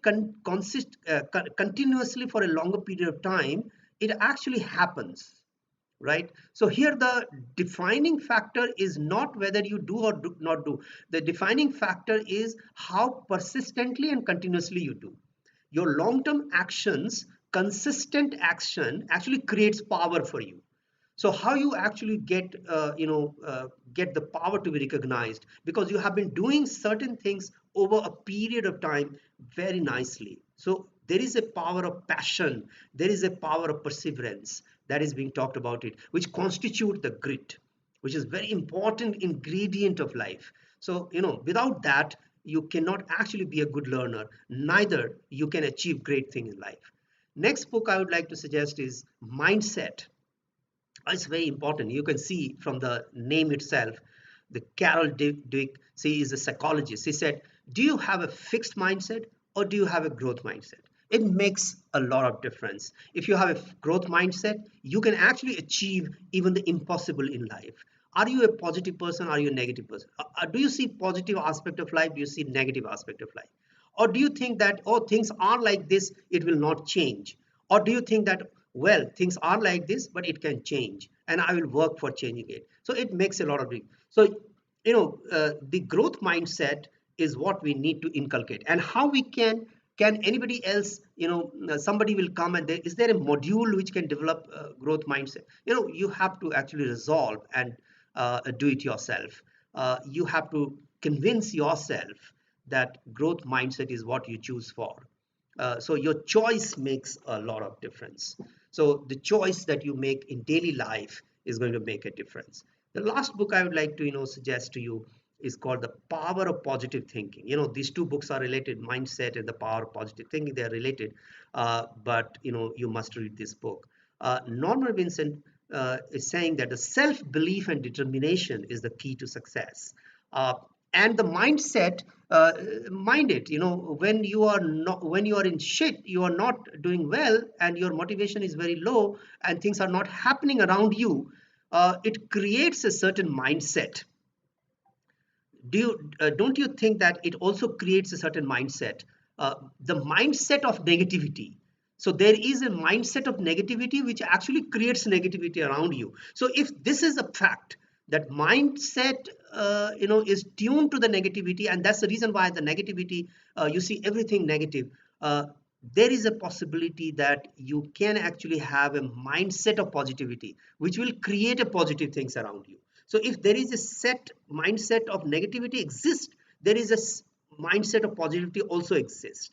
continuously for a longer period of time, it actually happens, right? So here the defining factor is not whether you do or do not do. The defining factor is how persistently and continuously you do. Your long-term actions, consistent action actually creates power for you. So how you actually get the power to be recognized, because you have been doing certain things over a period of time very nicely. So there is a power of passion, there is a power of perseverance that is being talked about it, which constitute the grit, which is very important ingredient of life. So without that, you cannot actually be a good learner, neither you can achieve great thing in life. Next book I would like to suggest is Mindset. It's very important. You can see from the name itself, the Carol Dweck, she is a psychologist. She said, do you have a fixed mindset or do you have a growth mindset? It makes a lot of difference. If you have a growth mindset, you can actually achieve even the impossible in life. Are you a positive person? Are you a negative person? Do you see positive aspect of life? Do you see negative aspect of life? Or do you think that, oh, things are like this, it will not change? Or do you think that, well, things are like this, but it can change, and I will work for changing it? So it makes a lot of difference. So, the growth mindset is what we need to inculcate. And how we can anybody else, somebody will come and is there a module which can develop growth mindset? You have to actually resolve and do it yourself. You have to convince yourself that growth mindset is what you choose for. So your choice makes a lot of difference. So the choice that you make in daily life is going to make a difference. The last book I would like to suggest to you is called The Power of Positive Thinking. These two books are related, Mindset and The Power of Positive Thinking. They are related, but you must read this book. Norman Vincent is saying that the self-belief and determination is the key to success. And the mindset, mind it, when you are in shit, you are not doing well, and your motivation is very low, and things are not happening around you, it creates a certain mindset. Don't you think that it also creates a certain mindset, the mindset of negativity? So there is a mindset of negativity which actually creates negativity around you. So if this is a fact, that mindset is tuned to the negativity, and that's the reason why the negativity, you see everything negative, there is a possibility that you can actually have a mindset of positivity which will create a positive things around you. So if there is a set mindset of negativity exists, there is a mindset of positivity also exists.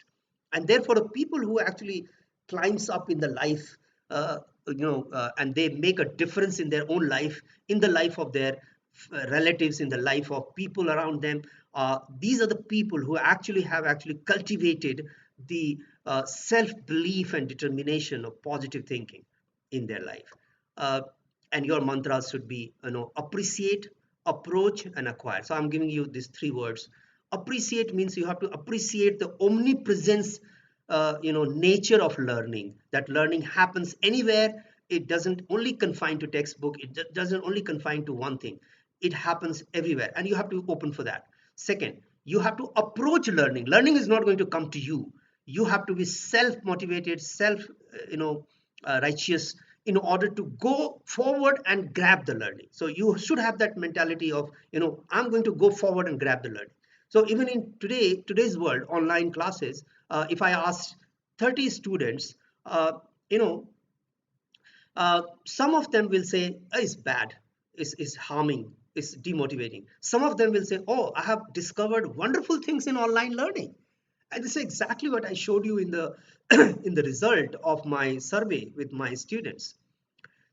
And therefore the people who actually climbs up in the life, and they make a difference in their own life, in the life of their relatives, in the life of people around them, these are the people who actually have actually cultivated the self-belief and determination of positive thinking in their life. And your mantras should be, appreciate, approach, and acquire. So I'm giving you these three words. Appreciate means you have to appreciate the omnipresence, nature of learning, that learning happens anywhere, it doesn't only confine to textbook, it doesn't only confine to one thing. It happens everywhere, and you have to be open for that. Second, you have to approach learning. Learning is not going to come to you. You have to be self motivated, self righteous, in order to go forward and grab the learning. So you should have that mentality of, I'm going to go forward and grab the learning. So even in today's world, online classes, if I ask 30 students, uh, you know some of them will say, "Oh, it's bad, it's harming, it's demotivating." Some of them will say, "Oh, I have discovered wonderful things in online learning." And this is exactly what I showed you in the in the result of my survey with my students.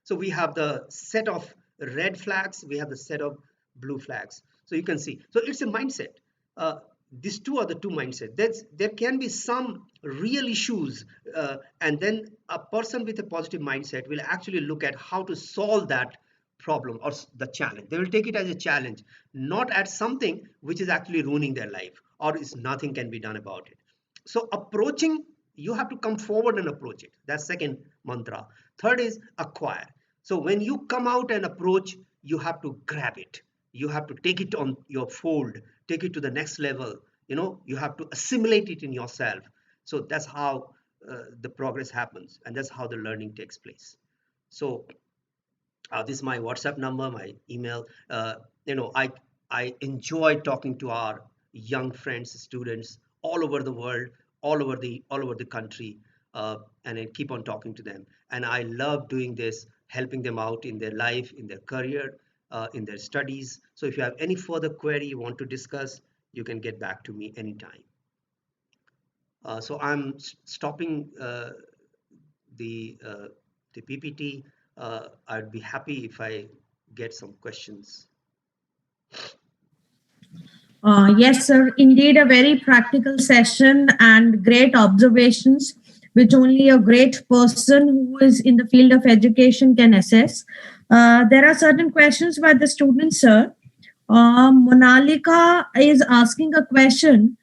So we have the set of red flags, we have the set of blue flags. So you can see. So it's a mindset. Uh, these two are the two mindsets. There can be some real issues, and then a person with a positive mindset will actually look at how to solve that problem or the challenge. They will take it as a challenge, not as something which is actually ruining their life or is nothing can be done about it. So approaching, you have to come forward and approach it. That's second mantra. Third is acquire. So when you come out and approach, you have to grab it. You have to take it on your fold, take it to the next level. You have to assimilate it in yourself. So that's how the progress happens, and that's how the learning takes place. So this is my WhatsApp number, my email. I enjoy talking to our young friends, students all over the world, all over the country, and I keep on talking to them. And I love doing this, helping them out in their life, in their career, in their studies. So if you have any further query you want to discuss, you can get back to me anytime. So I'm stopping the uh, the PPT. I'd be happy if I get some questions. Yes, sir. Indeed, a very practical session and great observations, which only a great person who is in the field of education can assess. There are certain questions by the students, sir. Monalika is asking a question,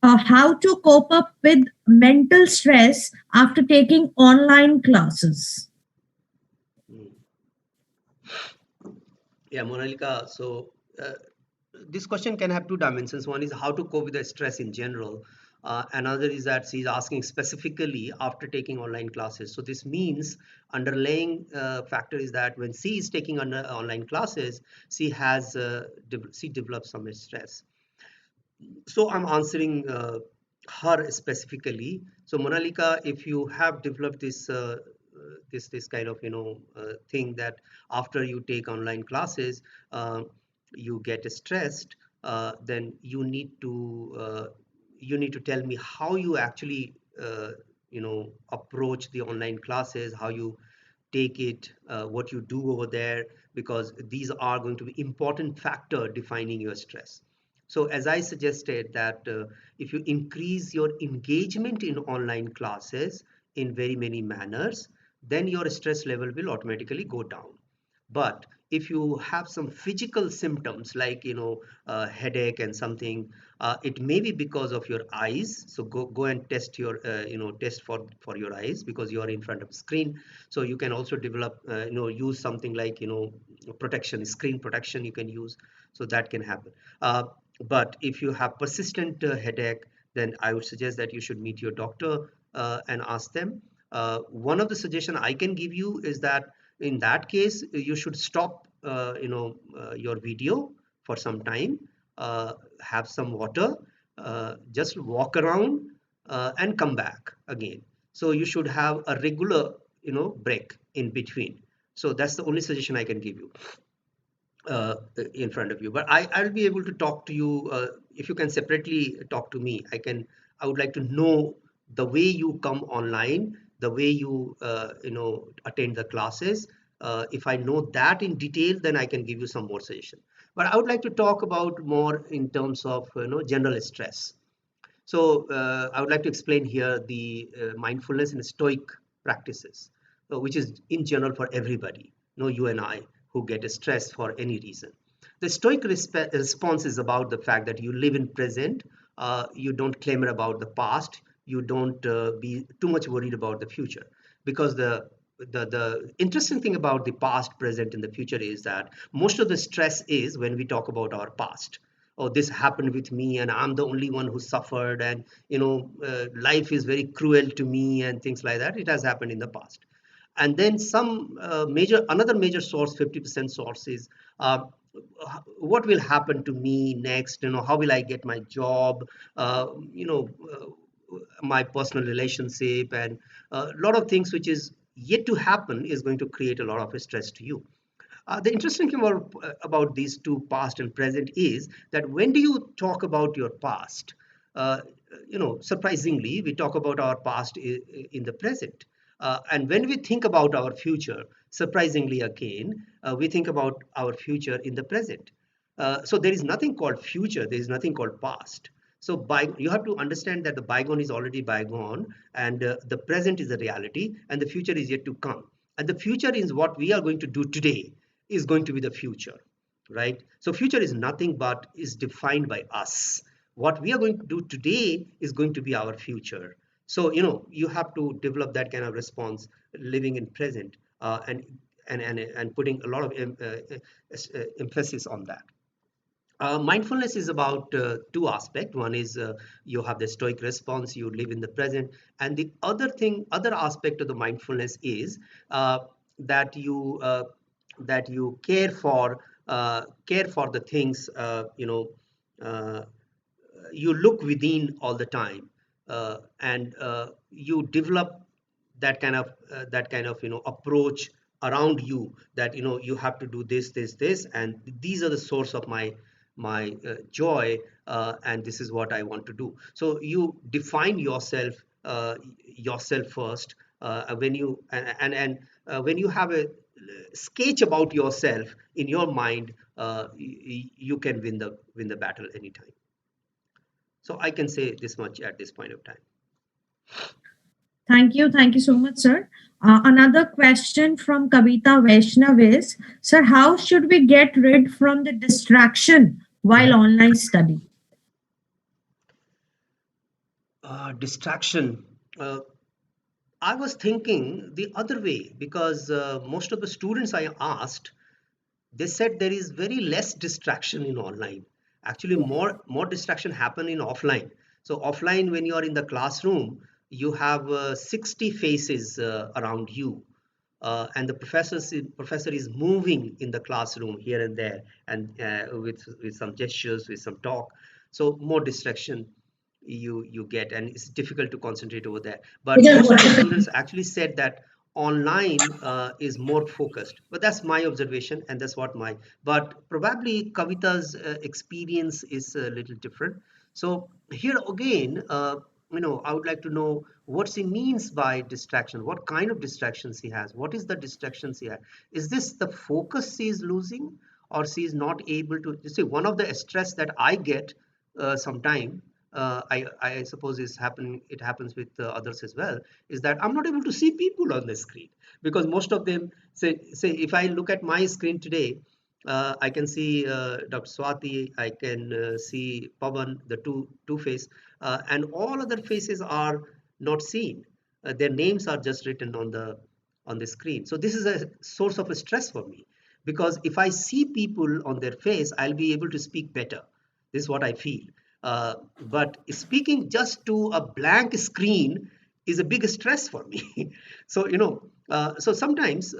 how to cope up with mental stress after taking online classes. Hmm. Yeah, Monalika. So this question can have two dimensions. One is how to cope with the stress in general. Another is that she's asking specifically after taking online classes. So this means underlying factor is that when she is taking online classes, she develops some stress. So I'm answering her specifically. So Monalika, if you have developed this kind of thing that after you take online classes, uh, you get stressed, then you need to tell me how you actually approach the online classes, how you take it, what you do over there, because these are going to be important factor defining your stress. So as I suggested that if you increase your engagement in online classes in very many manners, then your stress level will automatically go down. But if you have some physical symptoms like headache and something, it may be because of your eyes. So go and test your test for your eyes, because you are in front of a screen. So you can also develop use something like protection, screen protection you can use. So that can happen. But if you have persistent headache, then I would suggest that you should meet your doctor and ask them. One of the suggestion I can give you is that in that case you should stop your video for some time, have some water, just walk around, and come back again. So you should have a regular break in between. So that's the only suggestion I can give you in front of you. But I'll be able to talk to you if you can separately talk to me. I would like to know the way you come online, the way you attend the classes. If I know that in detail, then I can give you some more suggestion. But I would like to talk about more in terms of general stress. So I would like to explain here the mindfulness and stoic practices, which is in general for everybody, you and I, who get stressed for any reason. The stoic response is about the fact that you live in present, you don't clamor about the past, you don't be too much worried about the future, because the the interesting thing about the past, present, and the future is that most of the stress is when we talk about our past. Oh, this happened with me, and I'm the only one who suffered, and life is very cruel to me, and things like that. It has happened in the past. And then some another major source, 50% source is uh, what will happen to me next. How will I get my job? uh, you know uh, my personal relationship, and a lot of things which is yet to happen is going to create a lot of stress to you. The interesting thing about these two, past and present, is that when do you talk about your past, uh, surprisingly, we talk about our past in the present. And when we think about our future, surprisingly again, we think about our future in the present. So there is nothing called future, there is nothing called past. So you have to understand that the bygone is already bygone, and the present is a reality, and the future is yet to come. And the future is what we are going to do today is going to be the future, right? So future is nothing but is defined by us. What we are going to do today is going to be our future. So you have to develop that kind of response, living in present, and putting a lot of emphasis on that. Mindfulness is about two aspects. One is you have the stoic response, you live in the present, and the other aspect of the mindfulness is that you care for the things. Uh, you look within all the time, and you develop that kind of approach around you, that you have to do this, and these are the source of my joy, and this is what I want to do. So you define yourself first. When you and When you have a sketch about yourself in your mind, you can win the battle anytime. So I can say this much at this point of time. Thank you. Thank you so much, sir. Another question from Kavita Vaishnav is, sir, how should we get rid from the distraction while online study? Distraction. I was thinking the other way, because most of the students I asked, they said there is very less distraction in online. Actually, more distraction happen in offline. So offline, when you are in the classroom, you have 60 faces around you, and the professor is moving in the classroom here and there, and with some gestures, with some talk. So more distraction you get, and it's difficult to concentrate over there. But most of the students actually said that online is more focused. But that's my observation, and that's what my but probably Kavita's experience is a little different. So here again, I would like to know what she means by distraction. What kind of distractions he has? What is the distractions he has? Is this the focus she is losing, or she is not able to? You see, one of the stress that I get sometime, I suppose it happens with others as well, is that I'm not able to see people on the screen, because most of them say if I look at my screen today, I can see Dr. Swati, I can see Pavan, the two face, and all other faces are not seen. Their names are just written on the screen. So this is a source of stress for me, because if I see people on their face, I'll be able to speak better. This is what I feel. But speaking just to a blank screen is a big stress for me. So so sometimes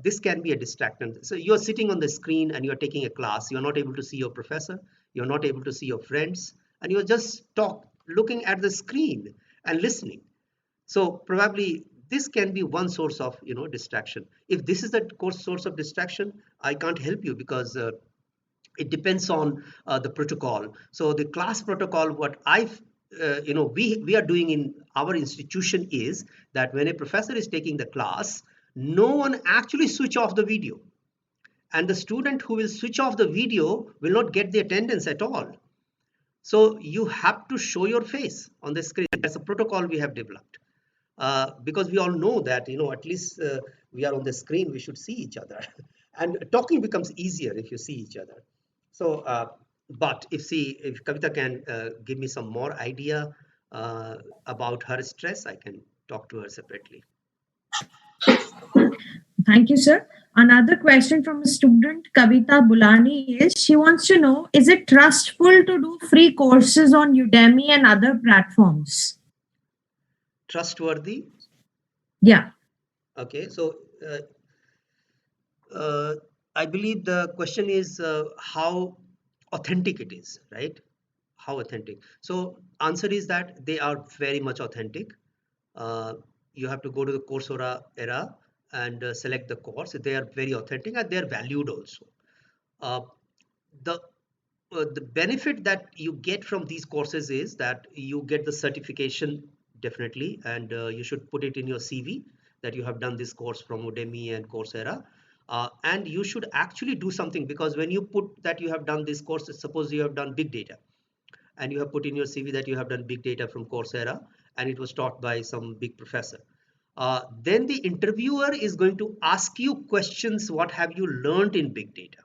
this can be a distraction. So you're sitting on the screen and you're taking a class. You're not able to see your professor. You're not able to see your friends, and you're just looking at the screen and listening. So probably this can be one source of distraction. If this is the source of distraction, I can't help you, because it depends on the protocol. So the class protocol, what we are doing in our institution is that when a professor is taking the class, no one actually switch off the video, and the student who will switch off the video will not get the attendance at all. So you have to show your face on the screen. That's a protocol we have developed, because we all know that at least we are on the screen, we should see each other, and talking becomes easier if you see each other. So but if Kavita can give me some more idea about her stress, I can talk to her separately. Thank you, sir. Another question from a student, Kavita Bulani, is she wants to know, is it trustful to do free courses on Udemy and other platforms? Trustworthy. Yeah. Okay, so uh, I believe the question is how authentic it is, right? How authentic. So answer is that they are very much authentic. Uh, you have to go to the Coursera era and select the course. They are very authentic and they are valued also. Uh, the the benefit that you get from these courses is that you get the certification definitely, and you should put it in your CV that you have done this course from Udemy and Coursera. And you should actually do something, because when you put that you have done this course, suppose you have done big data and you have put in your CV that you have done big data from Coursera and it was taught by some big professor. Then the interviewer is going to ask you questions. What have you learned in big data?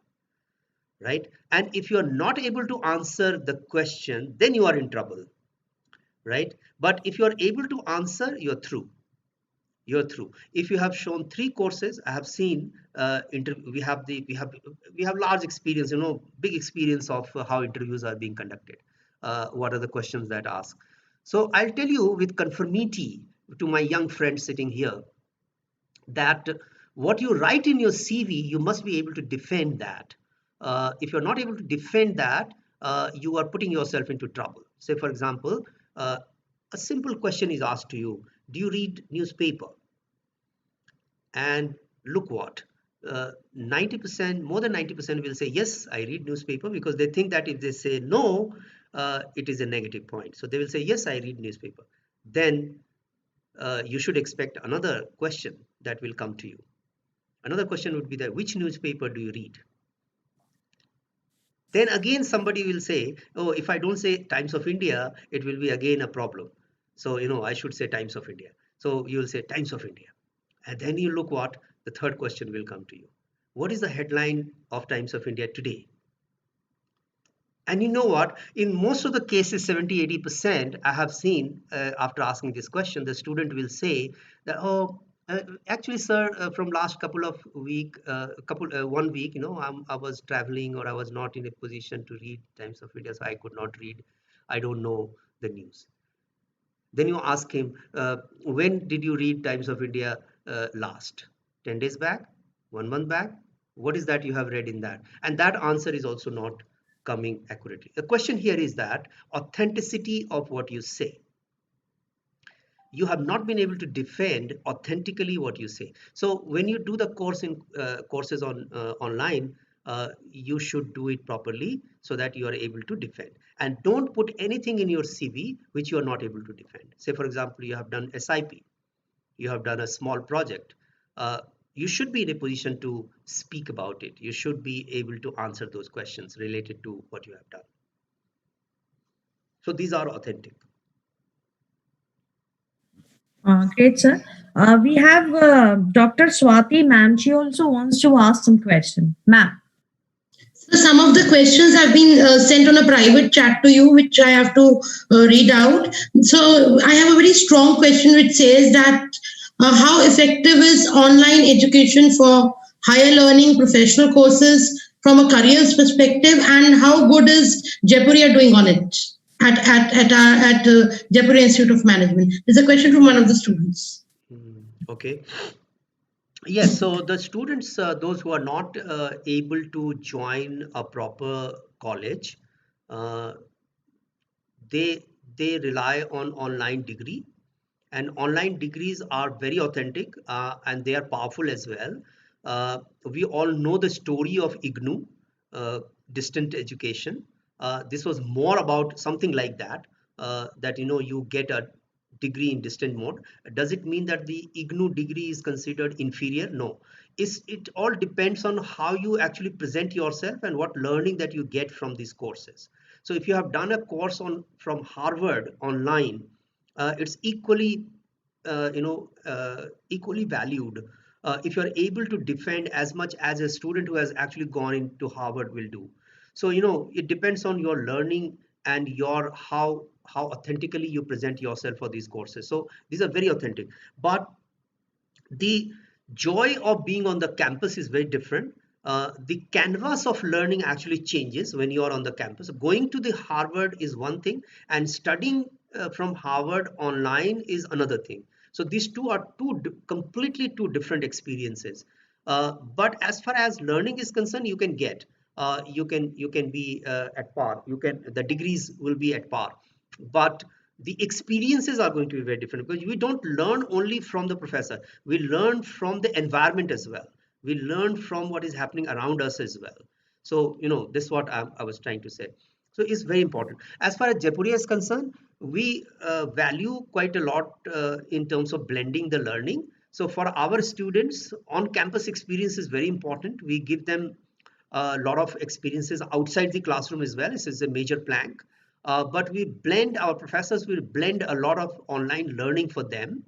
Right? And if you are not able to answer the question, then you are in trouble, right? But if you are able to answer, you're through. You're through. If you have shown three courses, I have seen we have large experience, big experience of how interviews are being conducted. What are the questions that ask? So I'll tell you with conformity to my young friend sitting here that what you write in your CV, you must be able to defend that. If you're not able to defend that, you are putting yourself into trouble. Say, for example, a simple question is asked to you: do you read newspaper? And look what, 90%, more than 90% will say, yes, I read newspaper, because they think that if they say no, it is a negative point. So they will say, yes, I read newspaper. Then you should expect another question that will come to you. Another question would be that which newspaper do you read? Then again, somebody will say, oh, if I don't say Times of India, it will be again a problem. So, I should say Times of India. So you will say Times of India. And then you look what the third question will come to you. What is the headline of Times of India today? And you know what? In most of the cases, 70-80%, I have seen after asking this question, the student will say that, oh, actually, sir, from last couple of week, 1 week, I was traveling, or I was not in a position to read Times of India, so I could not read. I don't know the news. Then you ask him, when did you read Times of India last? 10 days back? 1 month back? What is that you have read in that? And that answer is also not coming accurately. The question here is that authenticity of what you say. You have not been able to defend authentically what you say. So when you do the courses on online, you should do it properly so that you are able to defend. And don't put anything in your CV which you are not able to defend. Say, for example, you have done SIP, you have done a small project. You should be in a position to speak about it. You should be able to answer those questions related to what you have done. So these are authentic. Great, sir. We have Dr. Swati, ma'am. She also wants to ask some question. Ma'am. So some of the questions have been sent on a private chat to you, which I have to read out. So I have a very strong question which says that how effective is online education for higher learning professional courses from a careers perspective, and how good is Jaipuria doing on it at Jaipuria Institute of Management? There's a question from one of the students. Okay. Yes, so the students, those who are not able to join a proper college, uh, they they rely on online degree, and online degrees are very authentic, and they are powerful as well. We all know the story of IGNU, distant education. This was more about something like that, that you get a degree in distant mode. Does it mean that the IGNU degree is considered inferior? No. It all depends on how you actually present yourself and what learning that you get from these courses. So if you have done a course from Harvard online, it's equally valued if you are able to defend as much as a student who has actually gone into Harvard will do. So it depends on your learning and your how authentically you present yourself for these courses. So these are very authentic. But the joy of being on the campus is very different. The canvas of learning actually changes when you are on the campus. Going to the Harvard is one thing, and studying from Harvard online is another thing. So these two are completely two different experiences. But as far as learning is concerned, you can get, you can be at par. The degrees will be at par, but the experiences are going to be very different, because we don't learn only from the professor, we learn from the environment as well, we learn from what is happening around us as well. So this is what I was trying to say. So it's very important. As far as Jaipuria is concerned, we value quite a lot in terms of blending the learning. So for our students, on campus experience is very important. We give them a lot of experiences outside the classroom as well. This is a major plank. But our professors will blend a lot of online learning for them,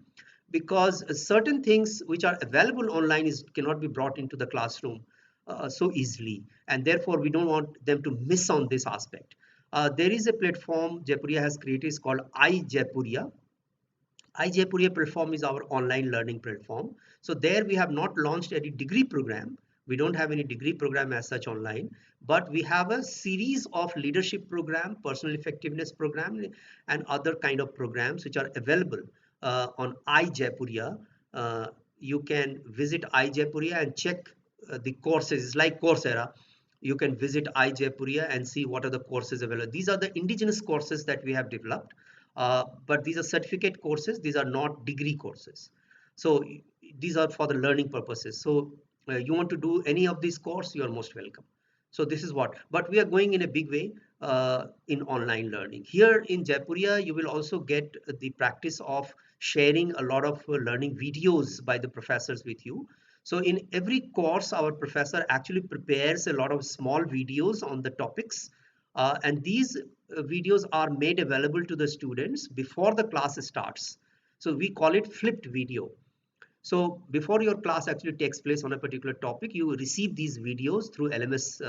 because certain things which are available online cannot be brought into the classroom so easily. And therefore, we don't want them to miss on this aspect. There is a platform Jaipuria has created, it's called iJaipuria. iJaipuria platform is our online learning platform. So there we have not launched any degree program. We don't have any degree program as such online, but we have a series of leadership program, personal effectiveness program, and other kind of programs which are available on iJaipuria. You can visit iJaipuria and check the courses. It's like Coursera. You can visit iJaipuria and see what are the courses available. These are the indigenous courses that we have developed. But these are certificate courses, these are not degree courses. So these are for the learning purposes. So you want to do any of these courses, you are most welcome. So this is what, but we are going in a big way in online learning. Here in Jaipuria, you will also get the practice of sharing a lot of learning videos by the professors with you. So in every course, our professor actually prepares a lot of small videos on the topics. And these videos are made available to the students before the class starts. So we call it flipped video. So before your class actually takes place on a particular topic, you receive these videos through LMS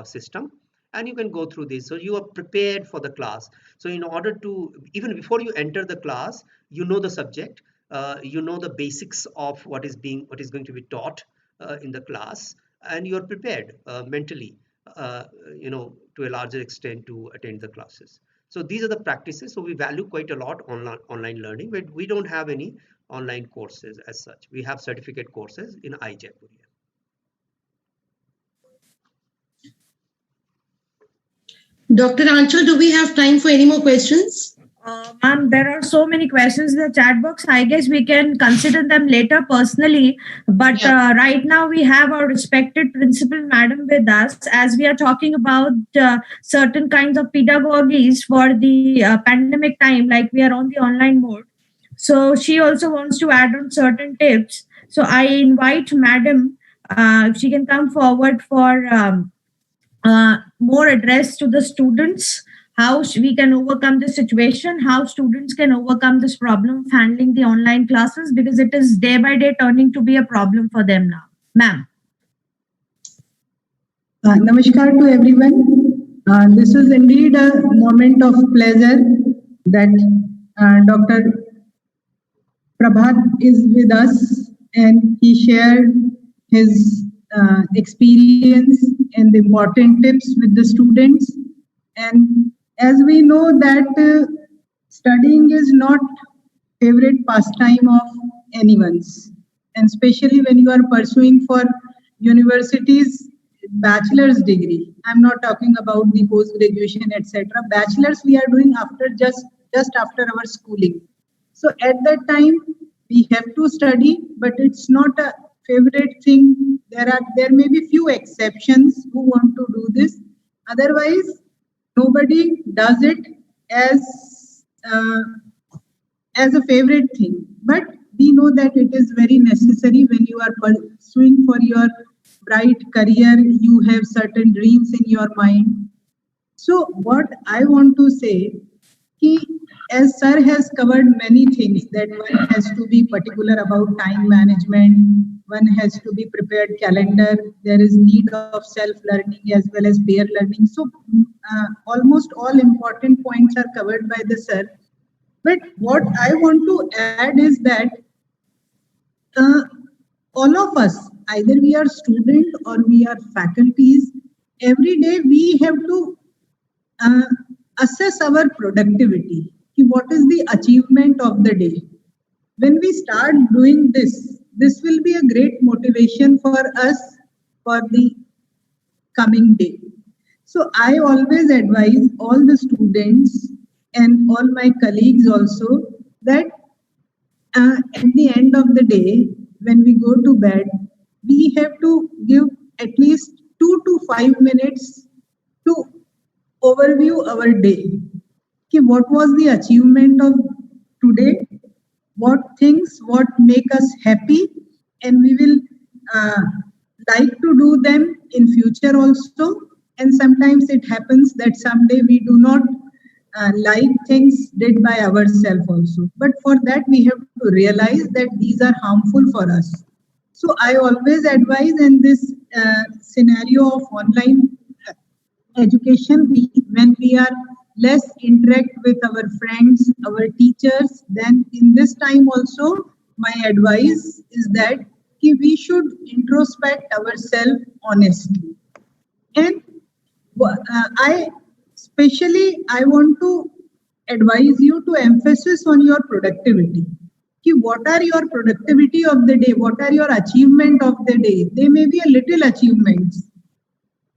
system, and you can go through this. So you are prepared for the class. So in order to, even before you enter the class, you know the subject, you know the basics of what is going to be taught in the class, and you are prepared mentally, to a larger extent to attend the classes. So these are the practices. So we value quite a lot online learning, but we don't have any online courses as such. We have certificate courses in iJaipuria. Dr. Anchal, do we have time for any more questions? Ma'am, there are so many questions in the chat box. I guess we can consider them later personally. But right now we have our respected principal madam with us, as we are talking about certain kinds of pedagogies for the pandemic time, like we are on the online mode. So she also wants to add on certain tips. So I invite madam, if she can come forward for more address to the students, how we can overcome this situation, how students can overcome this problem of handling the online classes, because it is day by day turning to be a problem for them now. Ma'am. Namaskar to everyone. This is indeed a moment of pleasure that Dr. Prabhat is with us, and he shared his experience and the important tips with the students. And as we know that studying is not favorite pastime of anyone's, and especially when you are pursuing for universities bachelor's degree. I'm not talking about the post graduation, etc. Bachelor's we are doing after just after our schooling. So at that time we have to study, but it's not a favorite thing. There may be few exceptions who want to do this. Otherwise, nobody does it as a favorite thing. But we know that it is very necessary when you are pursuing for your bright career. You have certain dreams in your mind. So what I want to say, as sir has covered many things, that one has to be particular about time management, one has to be prepared calendar, there is need of self-learning as well as peer learning. So almost all important points are covered by the sir. But what I want to add is that uh, all of us, either we are student or we are faculties, every day we have to uh, assess our productivity. What is the achievement of the day? When we start doing this will be a great motivation for us for the coming day. So I always advise all the students and all my colleagues also that at the end of the day, when we go to bed, we have to give at least 2 to 5 minutes to overview our day. Okay, what was the achievement of today? What things, what make us happy, and we will uh, like to do them in future also. And sometimes it happens that someday we do not like things did by ourselves also. But for that, we have to realize that these are harmful for us. So I always advise in this scenario of online education, when we are less interact with our friends, our teachers, then in this time also, my advice is that we should introspect ourselves honestly. And I especially I want to advise you to emphasis on your productivity. What are your productivity of the day? What are your achievement of the day? They may be a little achievements.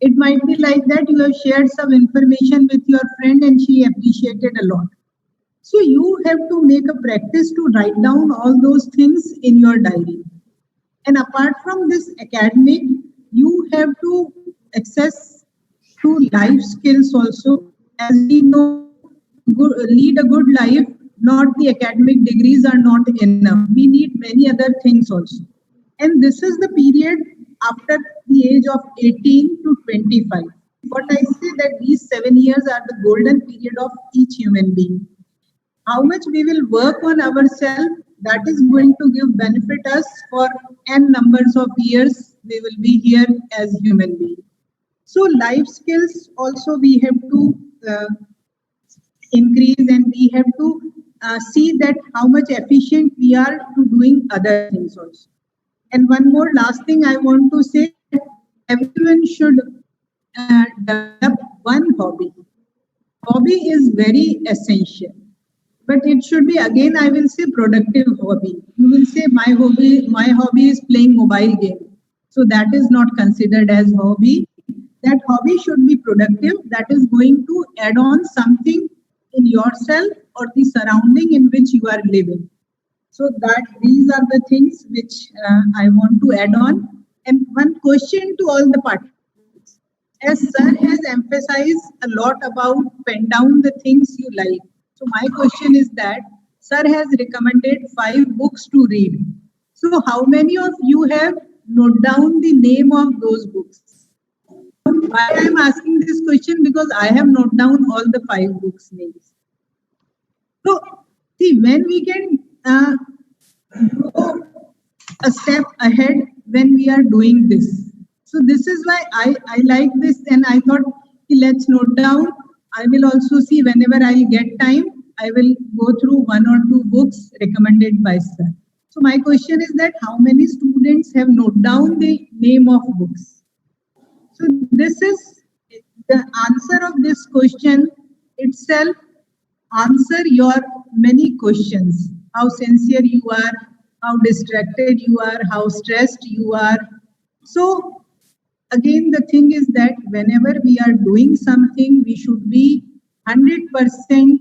It might be like that you have shared some information with your friend and she appreciated a lot. So you have to make a practice to write down all those things in your diary. And apart from this academic, you have to access to life skills also. As we know, lead a good life, not the academic degrees are not enough. We need many other things also. And this is the period after the age of 18 to 25. What I say that these 7 years are the golden period of each human being. How much we will work on ourselves, that is going to give benefit us for n numbers of years we will be here as human beings. So life skills also we have to uh, increase, and we have to see that how much efficient we are to doing other things also. And one more last thing I want to say that everyone should develop one hobby. Hobby is very essential, but it should be, again I will say, productive hobby. You will say my hobby is playing mobile game, so that is not considered as hobby. That hobby should be productive, that is going to add on something in yourself or the surrounding in which you are living. So that these are the things which I want to add on. And one question to all the participants. As Sir has emphasized a lot about pen down the things you like. So my question is that Sir has recommended 5 books to read. So how many of you have note down the name of those books? Why I am asking this question? Because I have note down all the 5 books names. So see, when we can go a step ahead when we are doing this. So this is why I like this, and I thought, "Okay, let's note down. I will also see whenever I get time, I will go through 1 or 2 books recommended by Sir. So my question is that how many students have note down the name of books? So this is the answer of this question itself answer your many questions. How sincere you are, how distracted you are, how stressed you are. So again, the thing is that whenever we are doing something, we should be 100%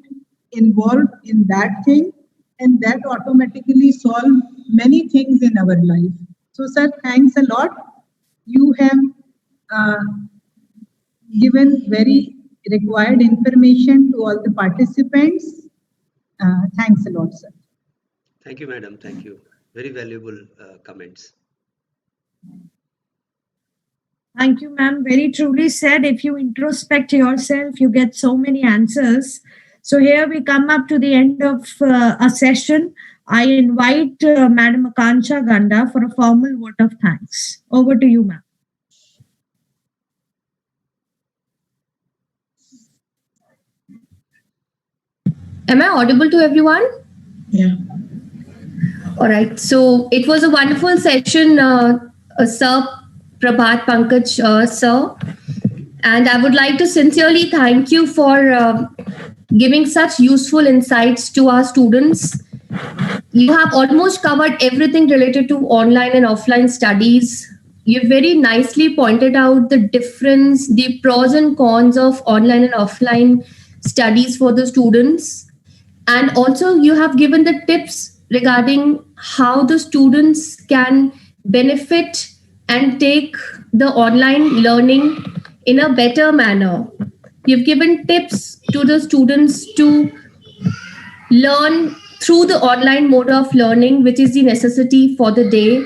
involved in that thing, and that automatically solve many things in our life. So sir, thanks a lot. You have uh, given very required information to all the participants. Thanks a lot, sir. Thank you, madam. Thank you. Very valuable comments. Thank you, ma'am. Very truly said. If you introspect yourself, you get so many answers. So here we come up to the end of a session. I invite Madam Akanksha Ganda for a formal vote of thanks. Over to you, ma'am. Am I audible to everyone? Yeah. All right. So it was a wonderful session, Sir Prabhat Pankaj, sir. And I would like to sincerely thank you for giving such useful insights to our students. You have almost covered everything related to online and offline studies. You very nicely pointed out the difference, the pros and cons of online and offline studies for the students. And also, you have given the tips regarding how the students can benefit and take the online learning in a better manner. You've given tips to the students to learn through the online mode of learning, which is the necessity for the day.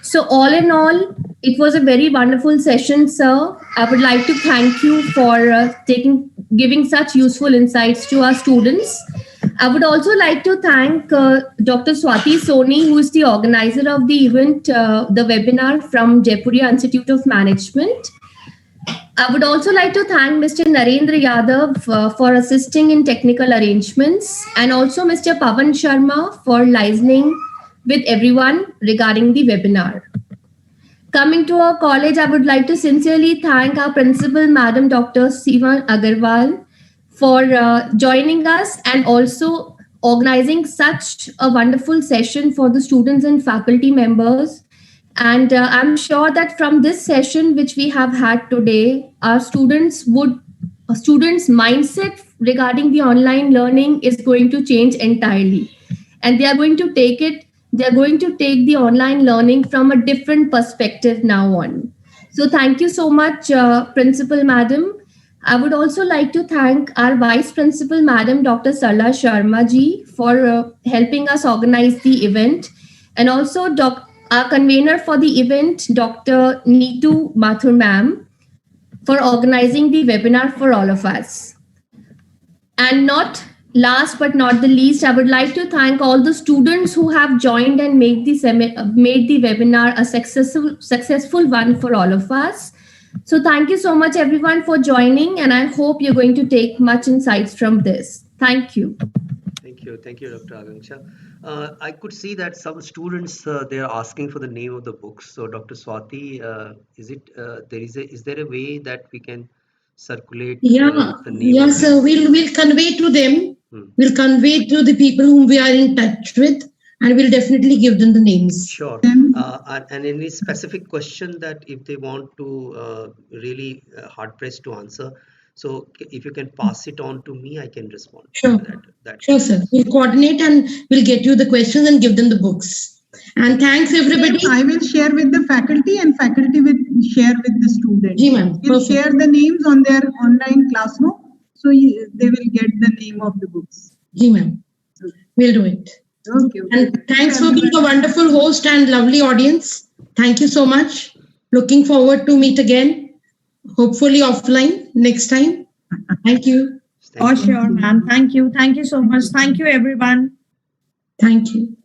So, all in all, it was a very wonderful session, sir. I would like to thank you for giving such useful insights to our students. I would also like to thank Dr. Swati Soni, who is the organizer of the event, the webinar from Jaipuria Institute of Management. I would also like to thank Mr. Narendra Yadav for assisting in technical arrangements, and also Mr. Pavan Sharma for listening with everyone regarding the webinar. Coming to our college, I would like to sincerely thank our principal, Madam Dr. Sivan Agarwal, for joining us and also organizing such a wonderful session for the students and faculty members. And I'm sure that from this session, which we have had today, our students' mindset regarding the online learning is going to change entirely. And they are going to take the online learning from a different perspective now on. So thank you so much, Principal Madam. I would also like to thank our Vice Principal, Madam Dr. Sarla Sharma ji, for helping us organize the event, and also our convener for the event, Dr. Neetu Mathur ma'am, for organizing the webinar for all of us. And not last but not the least, I would like to thank all the students who have joined and made the webinar a successful one for all of us. So thank you so much, everyone, for joining, and I hope you're going to take much insights from this. Thank you. Thank you, Dr. Akanksha. I could see that some students they are asking for the name of the books. So, Dr. Swati, is there a way that we can circulate the name? Yes, we'll convey to them. We'll convey to the people whom we are in touch with, and we'll definitely give them the names. Sure. And any specific question that if they want to really hard pressed to answer, so if you can pass it on to me, I can respond. Sure. Sure, sir. We'll coordinate and we'll get you the questions and give them the books. And thanks, everybody. I will share with the faculty, and faculty will share with the students. We'll share the names on their online classroom, so they will get the name of the books. Ma'am. We'll do it. Okay. And thanks for being a wonderful host and lovely audience. Thank you so much. Looking forward to meet again, hopefully offline next time. Thank you. Oh, sure, ma'am. Thank you. Thank you so much. Thank you, everyone. Thank you.